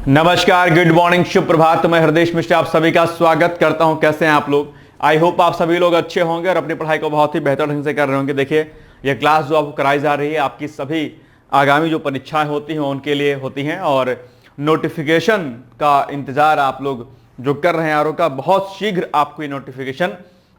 नमस्कार, good morning, शुभ प्रभात। मैं हृदय मिश्र आप सभी का स्वागत करता हूं। कैसे हैं आप लोग? आई होप आप सभी लोग अच्छे होंगे और अपनी पढ़ाई को बहुत ही बेहतर ढंग से कर रहे होंगे। देखिए, यह क्लास जो आपको कराई जा रही है आपकी सभी आगामी जो परीक्षाएं होती हैं उनके लिए होती हैं और नोटिफिकेशन का इंतजार आप लोग जो कर रहे हैं आर का, बहुत शीघ्र आपको ये नोटिफिकेशन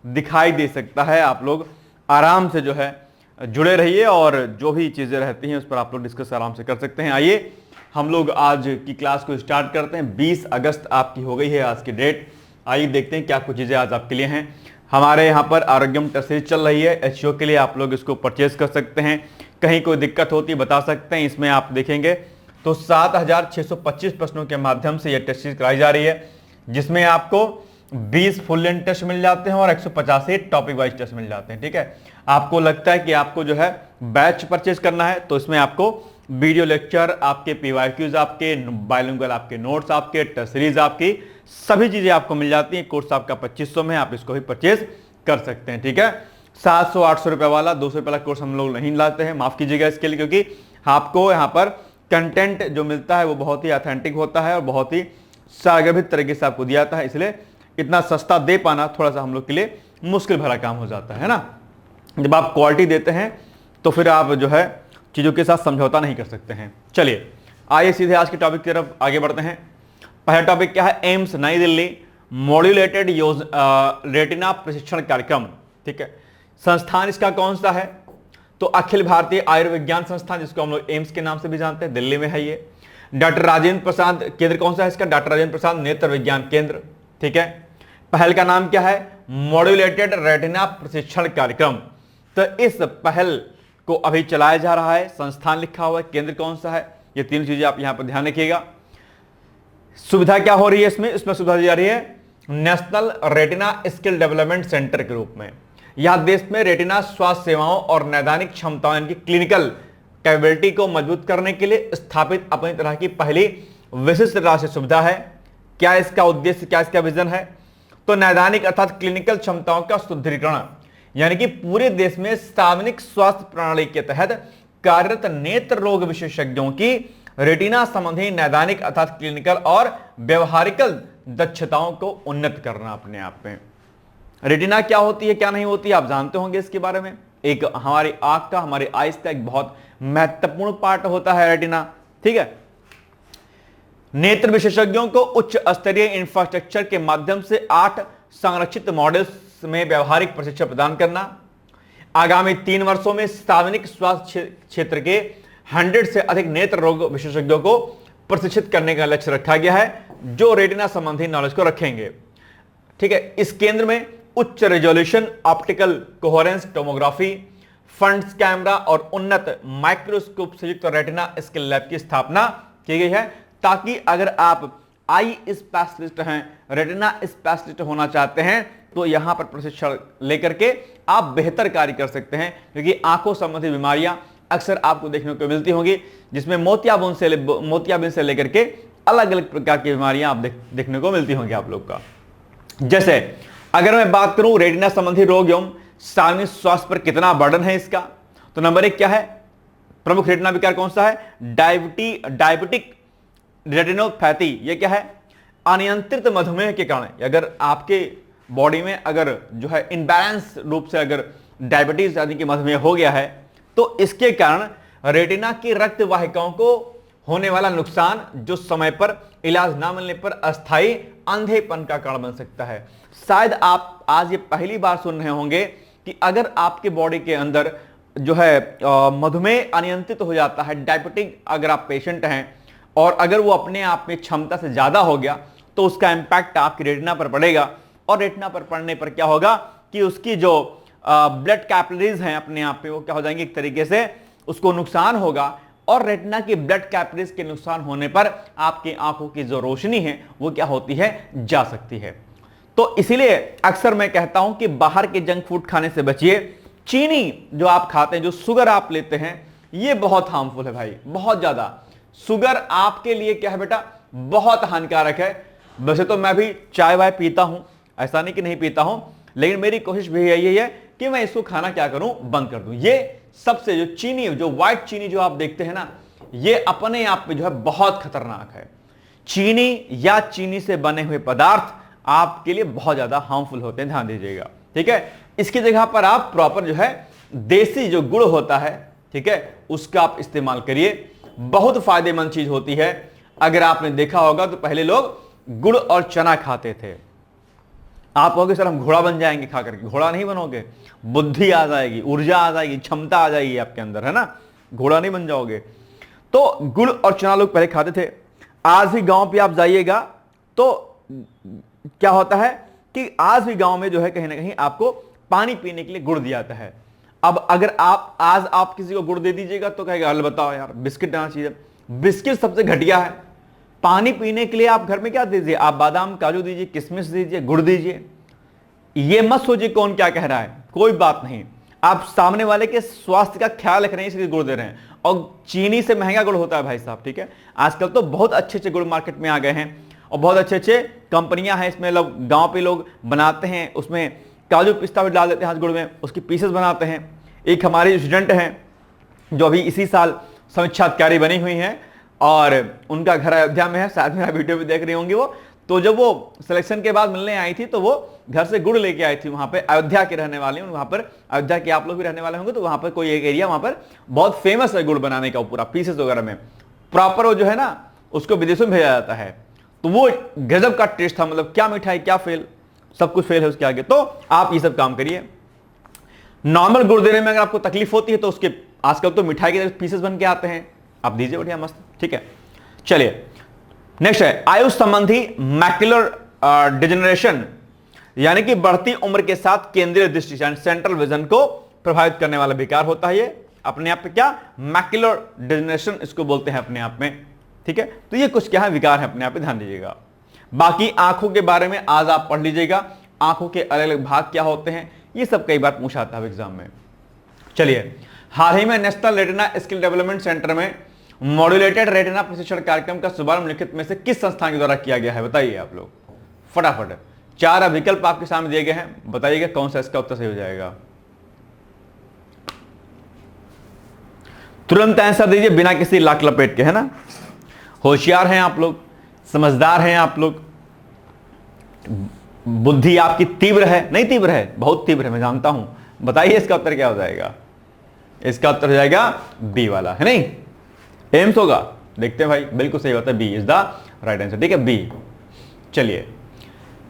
दिखाई दे सकता है। आप लोग आराम से जो है जुड़े रहिए और जो भी चीजें रहती हैं उस पर आप लोग डिस्कस आराम से कर सकते हैं। आइए हम लोग आज की क्लास को स्टार्ट करते हैं। 20 अगस्त आपकी हो गई है आज की डेट। आइए देखते हैं क्या कुछ चीजें आज आपके लिए हैं। हमारे यहाँ पर आरोग्यम टेस्ट सीरीज चल रही है एचओ के लिए, आप लोग इसको परचेज कर सकते हैं। कहीं कोई दिक्कत होती बता सकते हैं। इसमें आप देखेंगे तो 7625 प्रश्नों के माध्यम से यह टेस्ट सीरीज कराई जा रही है, जिसमें आपको 20 फुल लेंथ टेस्ट मिल जाते हैं और 185 टॉपिक वाइज टेस्ट मिल जाते हैं। ठीक है, आपको लगता है कि आपको जो है बैच परचेज करना है तो इसमें आपको वीडियो लेक्चर, आपके पीवाईक्यूज, आपके बाइलिंगुअल, आपके नोट्स, आपके टेस्ट सीरीज, आपकी सभी चीजें आपको मिल जाती हैं। कोर्स आपका 2500 में, आप इसको भी परचेज कर सकते हैं। ठीक है, 700-800 रुपए वाला 200 रुपए वाला कोर्स हम लोग नहीं लाते हैं, माफ कीजिएगा इसके लिए, क्योंकि आपको यहाँ पर कंटेंट जो मिलता है वो बहुत ही ऑथेंटिक होता है और बहुत ही सारगर्भित तरीके से आपको दिया जाता है। इसलिए इतना सस्ता दे पाना थोड़ा सा हम लोग के लिए मुश्किल भरा काम हो जाता है ना। जब आप क्वालिटी देते हैं तो फिर आप जो है चीजों के साथ समझौता नहीं कर सकते हैं। चलिए आइए सीधे आज के टॉपिक की तरफ आगे बढ़ते हैं। पहला टॉपिक क्या है? एम्स नई दिल्ली मॉड्यूलेटेड रेटिना प्रशिक्षण कार्यक्रम। ठीक है, संस्थान इसका कौन सा है? तो अखिल भारतीय आयुर्विज्ञान संस्थान, जिसको हम लोग एम्स के नाम से भी जानते हैं, दिल्ली में है ये। डॉक्टर राजेंद्र प्रसाद केंद्र कौन सा है इसका? डॉक्टर राजेंद्र प्रसाद नेत्र विज्ञान केंद्र। ठीक है, पहल का नाम क्या है? मॉड्यूलेटेड रेटिना प्रशिक्षण कार्यक्रम। तो इस पहल को अभी चलाया जा रहा है। संस्थान लिखा हुआ है, केंद्र कौन सा है, ये तीन चीजें आप यहां पर ध्यान रखिएगा। सुविधा क्या हो रही है इसमें? इसमें सुविधा दी जा रही है national retina skill development centre के रूप में। यह देश में रेटिना स्वास्थ्य सेवाओं और नैदानिक क्षमताओं यानी क्लिनिकल कैपेबिलिटी को मजबूत करने के लिए स्थापित अपनी तरह की पहली विशिष्ट राष्ट्रीय सुविधा है। क्या इसका उद्देश्य, क्या इसका विजन है? तो नैदानिक अर्थात क्लिनिकल क्षमताओं का सुदृढ़ीकरण, यानी कि पूरे देश में सार्वजनिक स्वास्थ्य प्रणाली के तहत कार्यरत नेत्र रोग विशेषज्ञों की रेटिना संबंधी नैदानिक अर्थात क्लिनिकल और व्यवहारिकल दक्षताओं को उन्नत करना। अपने आप में रेटिना क्या होती है, क्या नहीं होती है, आप जानते होंगे इसके बारे में। एक हमारी आंख का, हमारे आइज का एक बहुत महत्वपूर्ण पार्ट होता है रेटिना। ठीक है, नेत्र विशेषज्ञों को उच्च स्तरीय इंफ्रास्ट्रक्चर के माध्यम से 8 संरक्षित मॉडल्स में व्यवहारिक प्रशिक्षण प्रदान करना। आगामी 3 वर्षों में सार्वजनिक स्वास्थ्य क्षेत्र के 100 से अधिक नेत्र रोग विशेषज्ञों को प्रशिक्षित करने का लक्ष्य रखा गया है, जो रेटिना संबंधी नॉलेज को रखेंगे। ठीक है, इस केंद्र में उच्च resolution optical coherence tomography, funds camera और उन्नत माइक्रोस्कोप से युक्त रेटिना स्किल लैब की स्थापना की गई है, ताकि अगर आप आई स्पेशलिस्ट हैं, रेटिना स्पेशलिस्ट होना चाहते हैं, तो यहां पर प्रशिक्षण लेकर के आप बेहतर कार्य कर सकते हैं। क्योंकि आंखों संबंधी बीमारियां अक्सर आपको देखने को मिलती होंगी, जिसमें मोतियाबिंद से लेकर के अलग अलग प्रकार की बीमारियां आप देखने को मिलती होंगी आप लोग का। जैसे अगर मैं बात करूं रेटिना संबंधी रोग एवं सार्वजनिक स्वास्थ्य पर कितना बर्डन है इसका, तो नंबर 1 क्या है? प्रमुख रेटिना विकार कौन सा है? Diabetic retinopathy. ये क्या है? अनियंत्रित मधुमेह के कारण, अगर आपके बॉडी में अगर जो है इनबैलेंस रूप से अगर डायबिटीज यानी कि मधुमेह हो गया है, तो इसके कारण रेटिना की रक्त वाहिकाओं को होने वाला नुकसान, जो समय पर इलाज ना मिलने पर अस्थायी अंधेपन का कारण बन सकता है। शायद आप आज ये पहली बार सुन रहे होंगे कि अगर आपके बॉडी के अंदर जो है मधुमेह अनियंत्रित हो जाता है, डायबिटिक अगर आप पेशेंट हैं और अगर वो अपने आप में क्षमता से ज्यादा हो गया, तो उसका इंपैक्ट आपकी रेटिना पर पड़ेगा। और रेटिना पर पड़ने पर क्या होगा कि उसकी जो ब्लड कैपिलरीज हैं अपने आप पे, वो क्या हो जाएंगे, एक तरीके से उसको नुकसान होगा। और रेटिना की ब्लड कैपिलरीज के नुकसान होने पर आपकी आंखों की जो रोशनी है वो क्या होती है, जा सकती है। तो इसीलिए अक्सर मैं कहता हूं कि बाहर के जंक फूड खाने से बचिए। चीनी जो आप खाते हैं, जो शुगर आप लेते हैं, ये बहुत हार्मफुल है भाई, बहुत ज्यादा। शुगर आपके लिए क्या है बेटा, बहुत हानिकारक है। वैसे तो मैं भी चाय वाय पीता हूं, ऐसा नहीं कि नहीं पीता हूं, लेकिन मेरी कोशिश भी यही है कि मैं इसको खाना क्या करूं, बंद कर दूं। ये सबसे जो चीनी, जो व्हाइट चीनी जो आप देखते हैं ना, ये अपने आप में जो है बहुत खतरनाक है। चीनी या चीनी से बने हुए पदार्थ आपके लिए बहुत ज्यादा हार्मफुल होते हैं, ध्यान दीजिएगा। ठीक है, इसकी जगह पर आप प्रॉपर जो है देसी जो गुड़ होता है, ठीक है, उसका आप इस्तेमाल करिए, बहुत फायदेमंद चीज होती है। अगर आपने देखा होगा तो पहले लोग गुड़ और चना खाते थे। आप कहोगे सर हम घोड़ा बन जाएंगे खा करके, घोड़ा नहीं बनोगे, बुद्धि आ जाएगी, ऊर्जा आ जाएगी, क्षमता आ जाएगी आपके अंदर, है ना, घोड़ा नहीं बन जाओगे। तो गुड़ और चना लोग पहले खाते थे। आज भी गांव पे आप जाइएगा तो क्या होता है कि आज भी गांव में जो है कहीं ना कहीं आपको पानी पीने के लिए गुड़ दिया जाता है। अब अगर आप किसी को गुड़ दे दीजिएगा तो कहेगा अरे बताओ यार बिस्किट आना चाहिए। बिस्किट सबसे घटिया है। पानी पीने के लिए आप घर में क्या दीजिए, आप बादाम काजू दीजिए, किशमिश दीजिए, गुड़ दीजिए। ये मत सोचिए कौन क्या कह रहा है, कोई बात नहीं, आप सामने वाले के स्वास्थ्य का ख्याल रख रहे हैं इसलिए गुड़ दे रहे हैं। और चीनी से महंगा गुड़ होता है भाई साहब, ठीक है। आजकल तो बहुत अच्छे अच्छे गुड़ मार्केट में आ गए हैं और बहुत अच्छे अच्छे कंपनियां हैं, इसमें लोग गांव पे लोग बनाते हैं, उसमें काजू पिस्ता भी डाल देते हैं गुड़ में, उसकी पीसेस बनाते हैं। एक हमारे स्टूडेंट हैं जो अभी इसी साल समीक्षा अधिकारी बनी हुई हैं और उनका घर अयोध्या में है, शायद मेरा वीडियो भी देख रही होंगी वो। तो जब वो सिलेक्शन के बाद मिलने आई थी तो वो घर से गुड़ लेके आई थी। वहां पे अयोध्या के रहने वाले हैं, वहां पर अयोध्या के आप लोग भी रहने वाले होंगे, तो वहां पर कोई एक एरिया वहां पर बहुत फेमस है गुड़ बनाने का, पूरा पीसेस वगैरह में प्रॉपर वो जो है ना उसको विदेशों में भेजा जाता है। तो वो गजब का टेस्ट था, मतलब क्या मिठाई क्या फेल, सब कुछ फेल है उसके आगे। तो आप ये सब काम करिए। नॉर्मल गुड़ देने में अगर आपको तकलीफ होती है तो उसके आजकल तो मिठाई के पीसेस बन के आते हैं, आप दीजिए, बढ़िया मस्त, ठीक है। चलिए नेक्स्ट है आयुष संबंधी मैक्युलर डिजेनरेशन, यानी कि बढ़ती उम्र के साथ केंद्रीय दृष्टि यानी सेंट्रल विजन को प्रभावित करने वाला विकार होता है। ये अपने आप में क्या मैक्युलर डिजेनरेशन इसको बोलते हैं अपने आप में, ठीक है। तो ये कुछ क्या है विकार है अपने आप में, ध्यान दीजिएगा। बाकी आंखों के बारे में आज आप पढ़ लीजिएगा, आंखों के अलग अलग भाग क्या होते हैं, ये सब कई बार पूछा आता है एग्जाम में। चलिए, हाल ही में national retina skill development centre में मॉड्यूलेटेड रेटिना प्रशिक्षण कार्यक्रम का शुभारंभ निम्नलिखित में से किस संस्थान के द्वारा किया गया है, बताइए आप लोग फटाफट। 4 विकल्प आपके सामने दिए गए हैं, बताइएगा कौन सा इसका उत्तर सही हो जाएगा। तुरंत आंसर दीजिए बिना किसी लाक लपेट के, है ना। होशियार हैं आप लोग, समझदार हैं आप लोग, बुद्धि आपकी तीव्र है, नहीं तीव्र है, बहुत तीव्र है, मैं जानता हूं। बताइए इसका उत्तर क्या हो जाएगा। इसका उत्तर हो जाएगा बी वाला, है नहीं, एम्स होगा। देखते हैं भाई, बिल्कुल सही बात है, B is the right answer, ठीक है, बी। चलिए,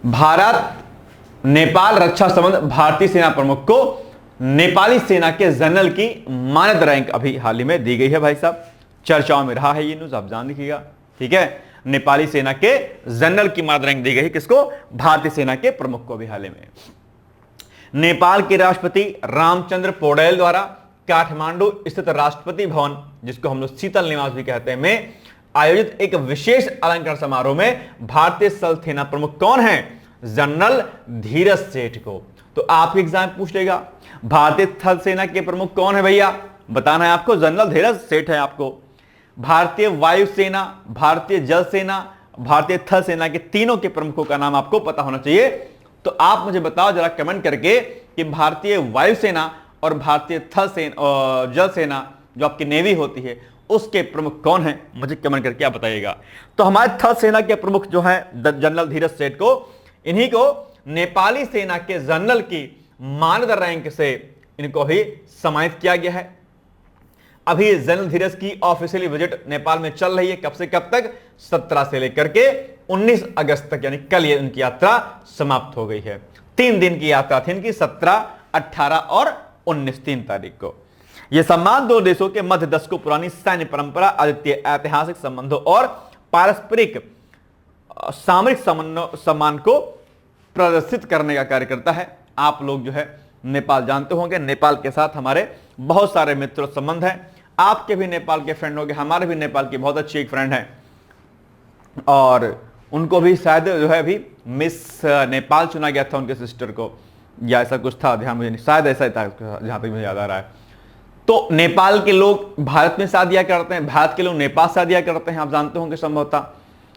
भारत नेपाल रक्षा संबंध भारतीय सेना प्रमुख को नेपाली सेना के जनरल की मानद रैंक अभी हाल ही में दी गई है भाई साहब, चर्चाओं में रहा है ये न्यूज, आप जान लिखिएगा, ठीक है। नेपाली सेना के जनरल की मानद रैंक दी गई है किसको, भारतीय सेना के प्रमुख को अभी हाल ही में। नेपाल के राष्ट्रपति रामचंद्र पौडेल द्वारा काठमांडू स्थित राष्ट्रपति भवन, जिसको हम लोग शीतल निवास भी कहते हैं, में आयोजित एक विशेष अलंकरण समारोह में भारतीय स्थल सेना प्रमुख कौन है, जनरल धीरज सेठ को। तो आपके एग्जाम पूछ लेगा भारतीय थल सेना के प्रमुख कौन है भैया, बताना है आपको, जनरल धीरज सेठ है आपको। भारतीय वायुसेना, भारतीय जल सेना, भारतीय थल सेना के तीनों के प्रमुखों का नाम आपको पता होना चाहिए। तो आप मुझे बताओ जरा कमेंट करके कि भारतीय वायुसेना और भारतीय थल सेना जल सेना जो आपकी नेवी होती है उसके प्रमुख कौन है, मुझे कमेंट करके आप बताइएगा। तो हमारे थल सेना के प्रमुख जो है जनरल धीरज सेठ को, इन्हीं को नेपाली सेना के जनरल की मानद रैंक से इनको भी सम्मानित किया गया है। अभी जनरल धीरज की ऑफिशियली विजिट नेपाल में चल रही है, कब से कब तक, 17 से लेकर के 19 अगस्त तक, यानी कल ये उनकी यात्रा समाप्त हो गई है। 3 दिन की यात्रा थी इनकी, 17, 18 और 19, 3 तारीख को। यह सम्मान 2 देशों के मध्य दशकों पुरानी सैन्य परंपरा, अद्वितीय ऐतिहासिक संबंधों और पारस्परिक सामरिक सम्मान को प्रदर्शित करने का कार्य करता है। आप लोग जो है नेपाल जानते होंगे, नेपाल के साथ हमारे बहुत सारे मित्र संबंध हैं। आपके भी नेपाल के फ्रेंड होंगे, हमारे भी नेपाल की बहुत अच्छी एक फ्रेंड है और उनको भी शायद जो है अभी मिस नेपाल चुना गया था उनके सिस्टर को, या ऐसा कुछ था, ध्यान मुझे नहीं, शायद ऐसा ही था जहां तक मुझे याद आ रहा है। तो नेपाल के लोग भारत में शादियां करते हैं, भारत के लोग नेपाल शादियां करते हैं, आप जानते होंगे संभवतः।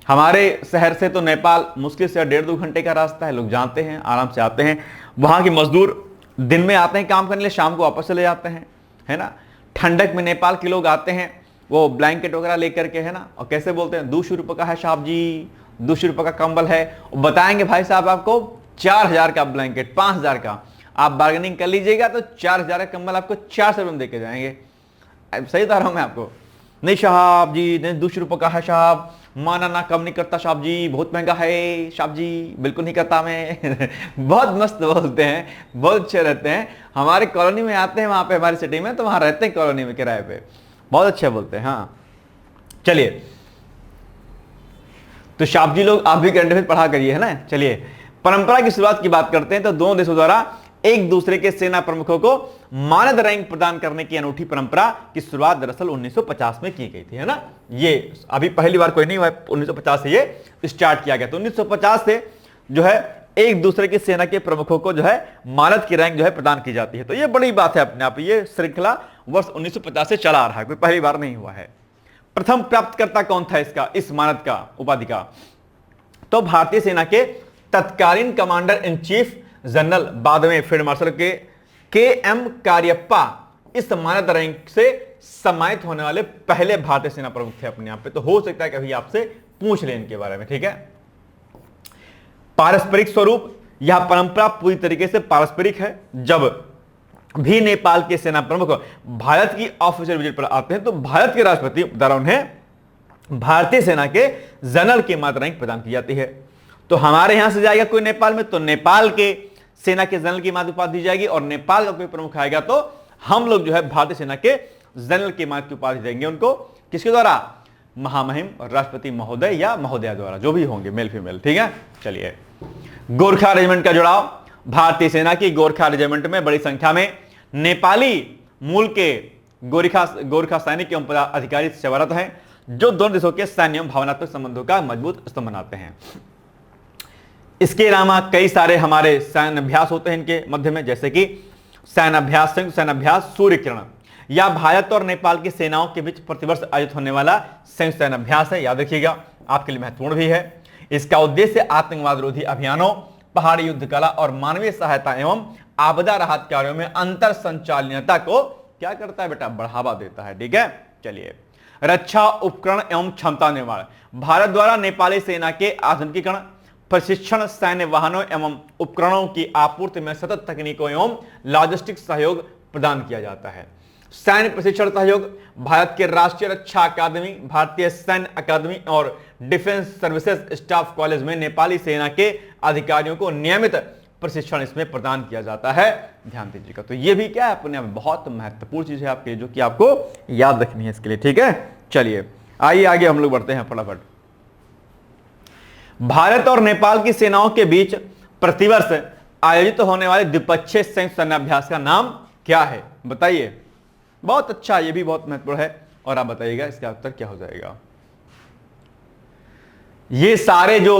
हमारे शहर से तो नेपाल मुश्किल से 1.5-2 घंटे का रास्ता है, लोग जानते हैं, आराम से आते हैं। वहां के मजदूर दिन में आते हैं काम करने लिए, शाम को वापस चले जाते हैं, है ना। ठंडक में नेपाल के लोग आते हैं वो ब्लैंकेट वगैरह लेकर के, है ना, और कैसे बोलते हैं 200 रुपये का है साहब जी, 200 रुपये का कंबल है, और बताएंगे भाई साहब आपको 4000 का ब्लैंकेट, 5000 का। आप बार्गेनिंग कर लीजिएगा तो 4000 का कंबल आपको 400 रुपये में देके जाएंगे। सही बता रहा हूं मैं आपको? नहीं साहब जी, नहीं 200 रुपये का है साहब, माना ना कम नहीं करता साहब जी, बहुत महंगा है साहब जी, बिल्कुल नहीं करता मैं। बहुत मस्त बोलते हैं, बहुत अच्छे रहते हैं। हमारे कॉलोनी में आते हैं, वहां पे हमारी सिटी में, तो वहां रहते हैं कॉलोनी में किराए पे, बहुत अच्छे बोलते हैं। हाँ चलिए, तो साहब जी लोग आप भी करंट अफेयर पढ़ा करिए, है ना। चलिए, परंपरा की शुरुआत की बात करते हैं। तो दोनों देशों द्वारा एक दूसरे के सेना प्रमुखों को मानद रैंक प्रदान करने की अनूठी परंपरा की शुरुआत दरअसल 1950 में की गई थी, है ना। ये अभी पहली बार कोई नहीं हुआ, 1950 से ये स्टार्ट किया गया। तो 1950 से जो है एक दूसरे की सेना के प्रमुखों को जो है मानद की रैंक जो है प्रदान की जाती है। तो ये बड़ी बात है अपने आप, ये श्रृंखला वर्ष 1950 से चला आ रहा है, कोई पहली बार नहीं हुआ है। प्रथम प्राप्तकर्ता कौन था इसका, इस मानद का, उपाधि का? तो भारतीय सेना के तत्कालीन कमांडर इन चीफ जनरल, बाद में फील्ड मार्शल के एम कारियप्पा इस मानद रैंक से सम्मानित होने वाले पहले भारतीय सेना प्रमुख थे अपने आप पे। तो हो सकता है कभी आपसे पूछ ले इनके बारे में, ठीक है। पारस्परिक स्वरूप, यह परंपरा पूरी तरीके से पारस्परिक है। जब भी नेपाल के सेना प्रमुख भारत की ऑफिशियल विजिट पर आते हैं तो भारत के राष्ट्रपति द्वारा उन्हें भारतीय सेना के जनरल की मानद रैंक प्रदान की जाती है। तो हमारे यहां से जाएगा कोई नेपाल में, तो नेपाल के सेना के जनरल की मानद उपाधि दी जाएगी, और नेपाल का कोई प्रमुख आएगा तो हम लोग जो है भारतीय सेना के जनरल की मानद की उपाधि देंगे उनको। किसके द्वारा? महामहिम राष्ट्रपति महोदय या महोदया द्वारा, जो भी होंगे, मेल फीमेल, ठीक है। चलिए, गोरखा रेजिमेंट का जुड़ाव। भारतीय सेना की गोरखा रेजिमेंट में बड़ी संख्या में नेपाली मूल के गोरखा सैनिक एवं अधिकारी सेवारत हैं, जो दोनों देशों के सैन्य एवं भावनात्मक संबंधों का मजबूत स्तंभ बनाते हैं। इसके अलावा कई सारे हमारे सैन्य अभ्यास होते हैं इनके मध्य में, जैसे कि सैन्य अभ्यास, संयुक्त सैन्य अभ्यास सूर्य किरण, या भारत और नेपाल की सेनाओं के बीच प्रतिवर्ष आयोजित होने वाला संयुक्त सैन्य अभ्यास है। याद रखिएगा, आपके लिए महत्वपूर्ण भी है। इसका उद्देश्य आतंकवाद विरोधी अभियानों, पहाड़ी युद्ध कला और मानवीय सहायता एवं आपदा राहत कार्यों में अंतर संचालनीयता को क्या करता है बेटा? बढ़ावा देता है, ठीक है। चलिए, रक्षा उपकरण एवं क्षमता निर्माण। भारत द्वारा नेपाली सेना के आधुनिकीकरण, प्रशिक्षण, सैन्य वाहनों एवं उपकरणों की आपूर्ति में सतत तकनीकों एवं लॉजिस्टिक सहयोग प्रदान किया जाता है। सैन्य प्रशिक्षण सहयोग, भारत के राष्ट्रीय रक्षा अकादमी, भारतीय सैन्य अकादमी और डिफेंस सर्विसेज स्टाफ कॉलेज में नेपाली सेना के अधिकारियों को नियमित प्रशिक्षण इसमें प्रदान किया जाता है। ध्यान दीजिएगा। तो ये भी क्या है अपने आप में बहुत महत्वपूर्ण चीज है आपके, जो कि आपको याद रखनी है इसके लिए, ठीक है। चलिए आइए आगे हम लोग बढ़ते हैं फटाफट। भारत और नेपाल की सेनाओं के बीच प्रतिवर्ष आयोजित होने वाले द्विपक्षीय संयुक्त सैन्याभ्यास का नाम क्या है? बताइए। बहुत अच्छा, ये भी बहुत महत्वपूर्ण है, और आप बताइएगा इसका उत्तर क्या हो जाएगा। ये सारे जो,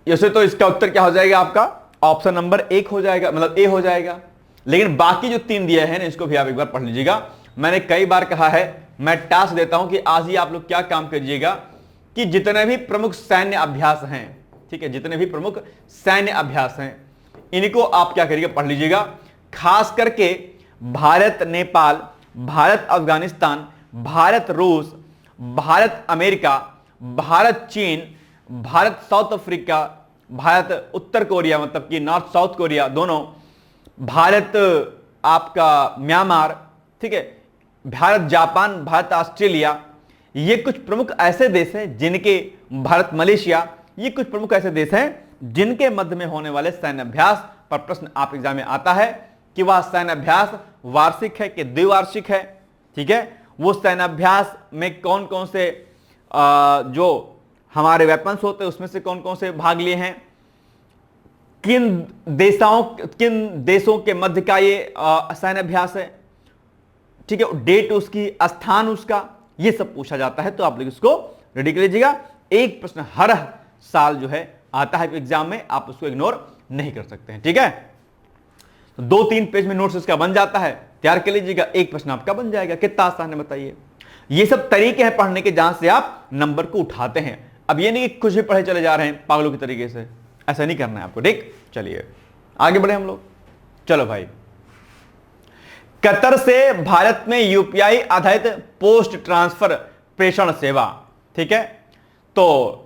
जैसे तो इसका उत्तर क्या हो जाएगा आपका? ऑप्शन नंबर 1 हो जाएगा, मतलब ए हो जाएगा। लेकिन बाकी जो 3 दिए हैं ना, इसको भी आप एक बार पढ़ लीजिएगा। मैंने कई बार कहा है, मैं टास्क देता हूं कि आज ही आप लोग क्या काम करिएगा कि जितने भी प्रमुख सैन्य अभ्यास हैं, ठीक है, जितने भी प्रमुख सैन्य अभ्यास हैं इनको आप क्या करिएगा? पढ़ लीजिएगा। खास करके भारत नेपाल, भारत अफगानिस्तान, भारत रूस, भारत अमेरिका, भारत चीन, भारत साउथ अफ्रीका, भारत उत्तर कोरिया, मतलब कि नॉर्थ साउथ कोरिया दोनों, भारत आपका म्यांमार, ठीक है, भारत जापान, भारत ऑस्ट्रेलिया, ये कुछ प्रमुख ऐसे देश हैं जिनके, भारत मलेशिया, ये कुछ प्रमुख ऐसे देश हैं जिनके मध्य में होने वाले सैन्य अभ्यास पर प्रश्न आप एग्जाम में आता है कि वह सैन्य अभ्यास वार्षिक है कि द्विवार्षिक है, ठीक है। वो सैन्य अभ्यास में कौन कौन से जो हमारे वेपन्स होते हैं उसमें से कौन कौन से भाग लिए हैं, किन देशों के मध्य का ये सैन्य अभ्यास है, ठीक है, डेट उसकी, स्थान उसका, ये सब पूछा जाता है। तो आप लोग इसको रेडी कर लीजिएगा। एक प्रश्न हर साल जो है आता है एग्जाम में, आप उसको इग्नोर नहीं कर सकते हैं, ठीक है। तो 2-3 पेज में नोट्स इसका बन जाता है, तैयार कर लीजिएगा, एक प्रश्न आपका बन जाएगा। कितना आसान है बताइए। ये सब तरीके हैं पढ़ने के जहां से आप नंबर को उठाते हैं। अब ये नहीं कि कुछ भी पढ़े चले जा रहे हैं पागलों के तरीके से, ऐसा नहीं करना है आपको, ठीक। चलिए आगे बढ़े हम लोग। चलो भाई, कतर से भारत में यूपीआई आधारित पोस्ट ट्रांसफर प्रेषण सेवा। ठीक है, तो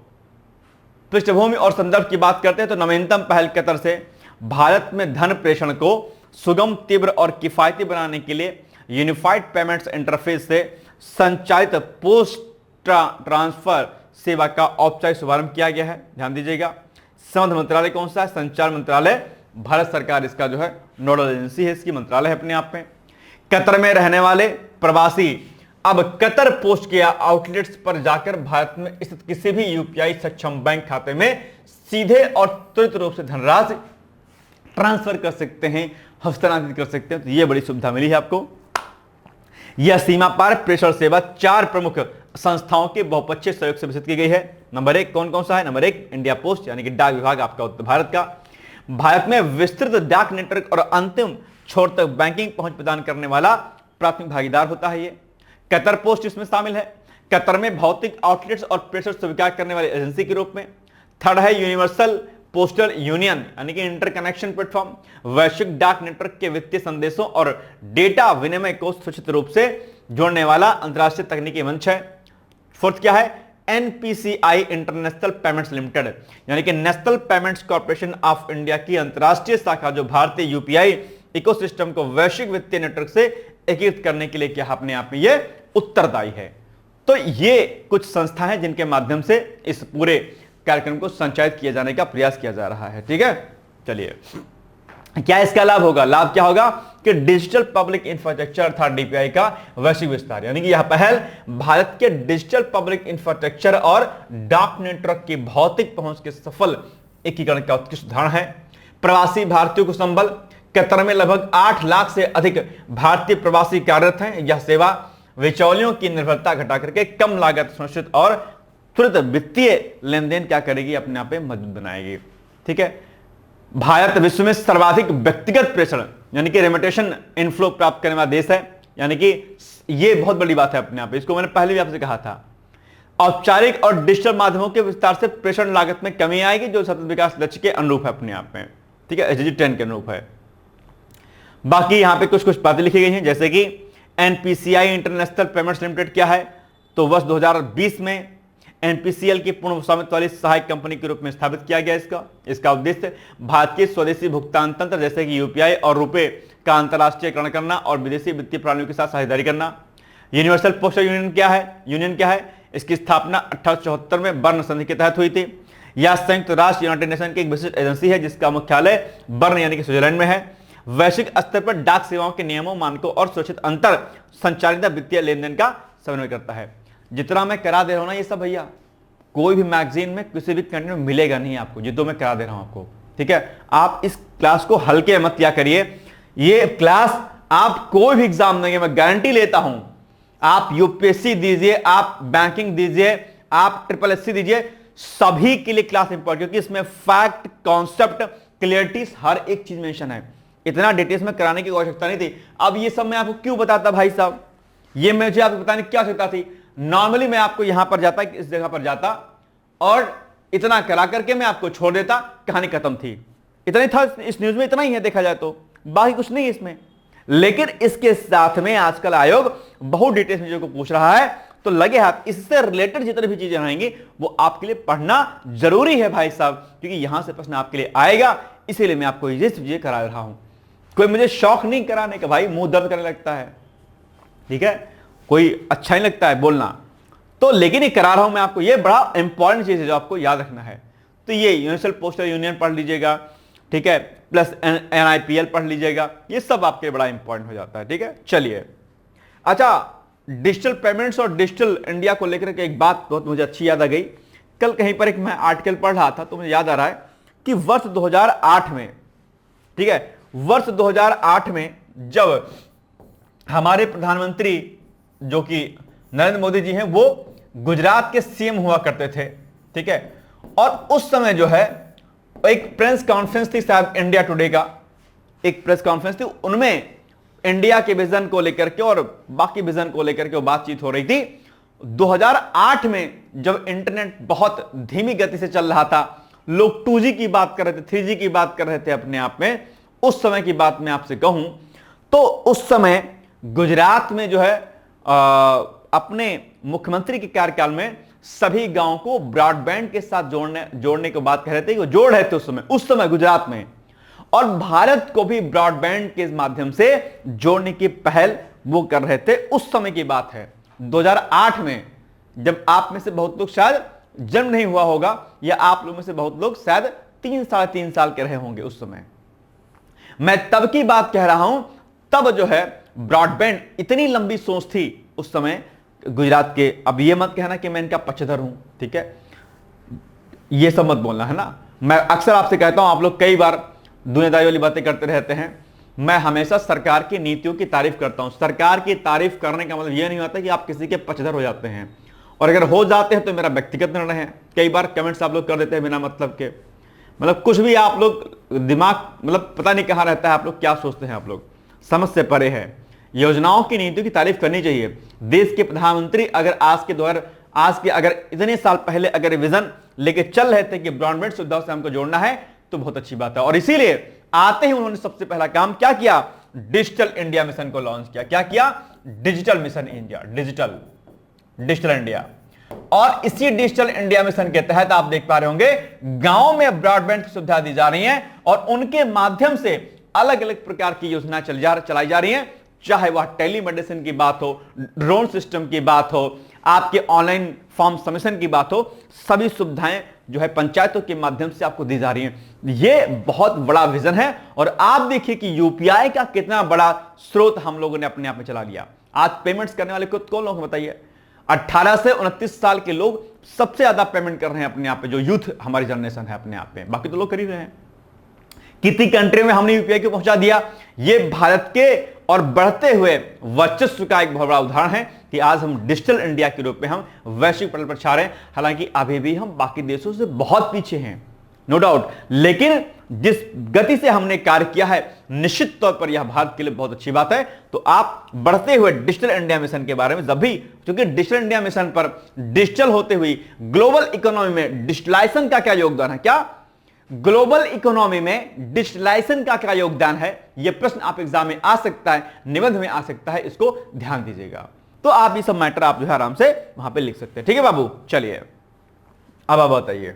पृष्ठभूमि और संदर्भ की बात करते हैं तो नवीनतम पहल कतर से भारत में धन प्रेषण को सुगम, तीव्र और किफायती बनाने के लिए यूनिफाइड पेमेंट्स इंटरफेस से संचालित पोस्ट ट्रांसफर सेवा का औपचारिक शुभारंभ किया गया है। ध्यान दीजिएगा, संबंध मंत्रालय कौन सा है? संचार मंत्रालय, भारत सरकार इसका जो है नोडल एजेंसी है, इसकी मंत्रालय है अपने आप में। कतर में रहने वाले प्रवासी अब कतर पोस्ट के आउटलेट्स पर जाकर भारत में स्थित किसी भी यूपीआई सक्षम बैंक खाते में सीधे और त्वरित रूप से धनराशि ट्रांसफर कर सकते हैं, हस्तांतरित कर सकते हैं। तो यह बड़ी सुविधा मिली है आपको। यह सीमा पार प्रेषण सेवा 4 प्रमुख संस्थाओं के बहुपक्षीय सहयोग से विकसित की गई है। नंबर 1 कौन कौन सा है? नंबर 1 इंडिया पोस्ट यानी कि डाक विभाग आपका उत्तर भारत का। भारत में विस्तृत डाक नेटवर्क और अंतिम छोर तक बैंकिंग पहुंच प्रदान करने वाला प्राथमिक भागीदार होता है ये। कतर पोस्ट इसमें शामिल है। कतर में भौतिक आउटलेट्स और प्रेषण स्वीकार करने वाली एजेंसी के रूप में। थर्ड है यूनिवर्सल पोस्टल यूनियन यानी कि इंटरकनेक्शन प्लेटफॉर्म, वैश्विक डाक नेटवर्क के वित्तीय संदेशों और डेटा विनिमय को सुरक्षित रूप से जोड़ने वाला अंतरराष्ट्रीय तकनीकी मंच है। फोर्थ क्या है? एनपीसीआई इंटरनेशनल पेमेंट्स लिमिटेड यानी कि national payments corporation of India की अंतरराष्ट्रीय शाखा जो भारतीय यूपीआई इकोसिस्टम को वैश्विक वित्तीय नेटवर्क से एकीकृत करने के लिए क्या अपने आप में ये उत्तरदायी है। तो ये कुछ संस्था हैं जिनके माध्यम से इस पूरे कार्यक्रम को संचालित किया जाने का प्रयास किया जा रहा है। ठीक है, चलिए क्या इसका लाभ होगा? लाभ क्या होगा कि डिजिटल पब्लिक इंफ्रास्ट्रक्चर अर्थात डीपीआई का वैश्विक विस्तार यानी कि यह पहल भारत के डिजिटल पब्लिक इंफ्रास्ट्रक्चर और डाक नेटवर्क की भौतिक पहुंच के सफल एकीकरण का उत्कृष्ट उदाहरण है। प्रवासी भारतीयों को संबल कतर में लगभग 8 लाख से अधिक भारतीय प्रवासी कार्यरत हैं। यह सेवा बिचौलियों की निर्भरता घटा करके कम लागत, सुनिश्चित और तुरंत वित्तीय लेन देन क्या करेगी? अपने आप में मजबूत बनाएगी। ठीक है, भारत विश्व में सर्वाधिक व्यक्तिगत प्रेषण यानी कि रेमिटेशन इनफ्लो प्राप्त करने वाला देश है। यानी कि यह बहुत बड़ी बात है अपने आप, इसको मैंने पहले भी आपसे कहा था। औपचारिक और डिजिटल माध्यमों के विस्तार से प्रेषण लागत में कमी आएगी जो सतत विकास लक्ष्य के अनुरूप है अपने आप में। ठीक है, SDG 10 के अनुरूप है। बाकी यहां पे कुछ कुछ बातें लिखी गई हैं जैसे कि एनपीसीआई इंटरनेशनल पेमेंट्स लिमिटेड क्या है? तो वर्ष 2020 में एनपीसीएल की पूर्ण स्वामित्व वाली सहायक कंपनी के रूप में स्थापित किया गया। इसका उद्देश्य भारत के स्वदेशी भुगतान तंत्र जैसे कि यूपीआई और रुपए का अंतर्राष्ट्रीयकरण करना और विदेशी वित्तीय प्रणालियों के साथ साझेदारी करना। यूनिवर्सल पोस्टल यूनियन क्या है? इसकी स्थापना 1874 में बर्न संधि के तहत हुई थी। यह संयुक्त राष्ट्र यूनाइटेड नेशन की एक विशिष्ट एजेंसी है जिसका मुख्यालय बर्न यानी कि स्विट्जरलैंड में है। वैश्विक स्तर पर डाक सेवाओं के नियमों, मानकों और सुरक्षित अंतर संचालित वित्तीय लेन देन का समन्वय करता है। जितना मैं करा दे रहा हूं ना ये सब भैया कोई भी मैगजीन में किसी भी कंटेंट में मिलेगा नहीं आपको, जितना मैं करा दे रहा हूं आपको। ठीक है, आप इस क्लास को हल्के मत किया करिए। ये क्लास आप कोई भी एग्जाम देंगे मैं गारंटी लेता हूं, आप यूपीएससी दीजिए, आप बैंकिंग दीजिए, आप SSSC दीजिए, सभी के लिए क्लास इंपॉर्टेंट क्योंकि इसमें फैक्ट, कॉन्सेप्ट, क्लियरिटी हर एक चीज मेंशन है। इतना डिटेल्स में कराने की आवश्यकता नहीं थी। अब ये सब मैं आपको क्यों बताता भाई साहब? ये मुझे आपको बताने की क्या आवश्यकता थी? नॉर्मली मैं आपको यहां पर जाता, इस जगह पर जाता और इतना करा करके मैं आपको छोड़ देता, कहानी खत्म थी। इतना ही था इस न्यूज में, इतना ही है देखा जाए तो, बाकी कुछ नहीं है इसमें। लेकिन इसके साथ में आजकल आयोग बहुत डिटेल्स में चीजों को पूछ रहा है, तो लगे हाथ इससे रिलेटेड जितनी भी चीजें आएंगी वो आपके लिए पढ़ना जरूरी है भाई साहब, क्योंकि यहां से प्रश्न आपके लिए आएगा। इसीलिए मैं आपको ये चीजें करा रहा हूं। कोई मुझे शौक नहीं कराने का भाई, मुंह दर्द करने लगता है। ठीक है, कोई अच्छा नहीं लगता है बोलना तो, लेकिन ये करा रहा हूं मैं आपको। ये बड़ा इंपॉर्टेंट चीज है जो आपको याद रखना है। तो ये यूनिवर्सल पोस्टल यूनियन पढ़ लीजिएगा, ठीक है, प्लस NIPL पढ़ लीजिएगा, ये सब आपके बड़ा इंपॉर्टेंट हो जाता है। ठीक है, चलिए अच्छा, डिजिटल पेमेंट्स और डिजिटल इंडिया को लेकर के एक बात बहुत मुझे अच्छी याद आ गई। कल कहीं पर एक मैं आर्टिकल पढ़ रहा था तो मुझे याद आ रहा है कि वर्ष 2008 में, ठीक है, वर्ष 2008 में जब हमारे प्रधानमंत्री जो कि नरेंद्र मोदी जी हैं वो गुजरात के CM हुआ करते थे। ठीक है, और उस समय जो है एक प्रेस कॉन्फ्रेंस थी शायद इंडिया टुडे का, एक प्रेस कॉन्फ्रेंस थी, उनमें इंडिया के विजन को लेकर के और बाकी विजन को लेकर के बातचीत हो रही थी। 2008 में जब इंटरनेट बहुत धीमी गति से चल रहा था, लोग 2G की बात कर रहे थे, 3G की बात कर रहे थे अपने आप में, उस समय की बात मैं आपसे कहूं तो उस समय गुजरात में जो है अपने मुख्यमंत्री के कार्यकाल में सभी गांवों को ब्रॉडबैंड के साथ जोड़ने की बात कह रहे थे, वो जोड़ रहे थे उस समय गुजरात में, और भारत को भी ब्रॉडबैंड के माध्यम से जोड़ने की पहल वो कर रहे थे। उस समय की बात है 2008 में, जब आप में से बहुत लोग शायद जन्म नहीं हुआ होगा, या आप लोग में से बहुत लोग शायद 3-3.5 साल के रहे होंगे उस समय। मैं तब की बात कह रहा हूं, तब जो है ब्रॉडबैंड इतनी लंबी सोच थी उस समय गुजरात के। अब ये मत कहना कि मैं इनका पक्षधर हूं, ठीक है, ये सब मत बोलना, है ना। मैं अक्सर आपसे कहता हूं, आप लोग कई बार दुनियादारी वाली बातें करते रहते हैं। मैं हमेशा सरकार की नीतियों की तारीफ करता हूं। सरकार की तारीफ करने का मतलब यह नहीं होता कि आप किसी के पक्षधर हो जाते हैं, और अगर हो जाते हैं तो मेरा व्यक्तिगत निर्णय है। कई बार कमेंट्स आप लोग कर देते हैं बिना मतलब के, मतलब कुछ भी आप लोग दिमाग मतलब पता नहीं कहां रहता है, आप लोग क्या सोचते हैं, आप लोग समझ से परे है। योजनाओं की नीतियों की तारीफ करनी चाहिए। देश के प्रधानमंत्री अगर आज के अगर इतने साल पहले अगर विजन लेके चल रहे थे कि ब्रॉडबैंड सुविधाओं से हमको जोड़ना है, तो बहुत अच्छी बात है। और इसीलिए आते ही उन्होंने सबसे पहला काम क्या किया, डिजिटल इंडिया मिशन को लॉन्च किया। क्या किया, digital mission India, digital India. और इसी डिजिटल इंडिया मिशन के तहत आप देख पा रहे होंगे गांव में ब्रॉडबैंड की सुविधा दी जा रही है, और उनके माध्यम से अलग अलग प्रकार की योजनाएं चलाई जा रही हैं। चाहे वह टेलीमेडिसिन की बात हो, ड्रोन सिस्टम की बात हो, आपके ऑनलाइन फॉर्म सबमिशन की बात हो, सभी सुविधाएं जो है पंचायतों के माध्यम से आपको दी जा रही हैं। ये बहुत बड़ा विजन है। और आप देखिए कि यूपीआई का कितना बड़ा स्रोत हम लोगों ने अपने आप में चला लिया। आज पेमेंट्स करने वाले कौन लोग बताइए, 18 से 29 साल के लोग सबसे ज्यादा पेमेंट कर रहे हैं अपने आप पे, जो यूथ हमारी जनरेशन है अपने आप पे, बाकी तो लोग कर ही रहे हैं। कितनी कंट्री में हमने यूपीआई को पहुंचा दिया। ये भारत के और बढ़ते हुए वर्चस्व का एक बहुत बड़ा उदाहरण है कि आज हम डिजिटल इंडिया के रूप में हम वैश्विक पटल पर छा रहे हैं। हालांकि अभी भी हम बाकी देशों से बहुत पीछे हैं, नो डाउट, लेकिन जिस गति से हमने कार्य किया है, निश्चित तौर पर यह भारत के लिए बहुत अच्छी बात है। तो आप बढ़ते हुए डिजिटल इंडिया मिशन के बारे में जब भी, क्योंकि डिजिटल इंडिया मिशन पर डिजिटल होते हुए ग्लोबल इकोनॉमी में डिजिटलाइजेशन का क्या योगदान है, क्या ग्लोबल इकोनॉमी में डिजिटलाइजेशन का क्या योगदान है, यह प्रश्न आप एग्जाम में आ सकता है, निबंध में आ सकता है, इसको ध्यान दीजिएगा। तो आप ये सब मैटर आप जो है आराम से वहां पे लिख सकते हैं, ठीक है बाबू। चलिए अब आप बताइए,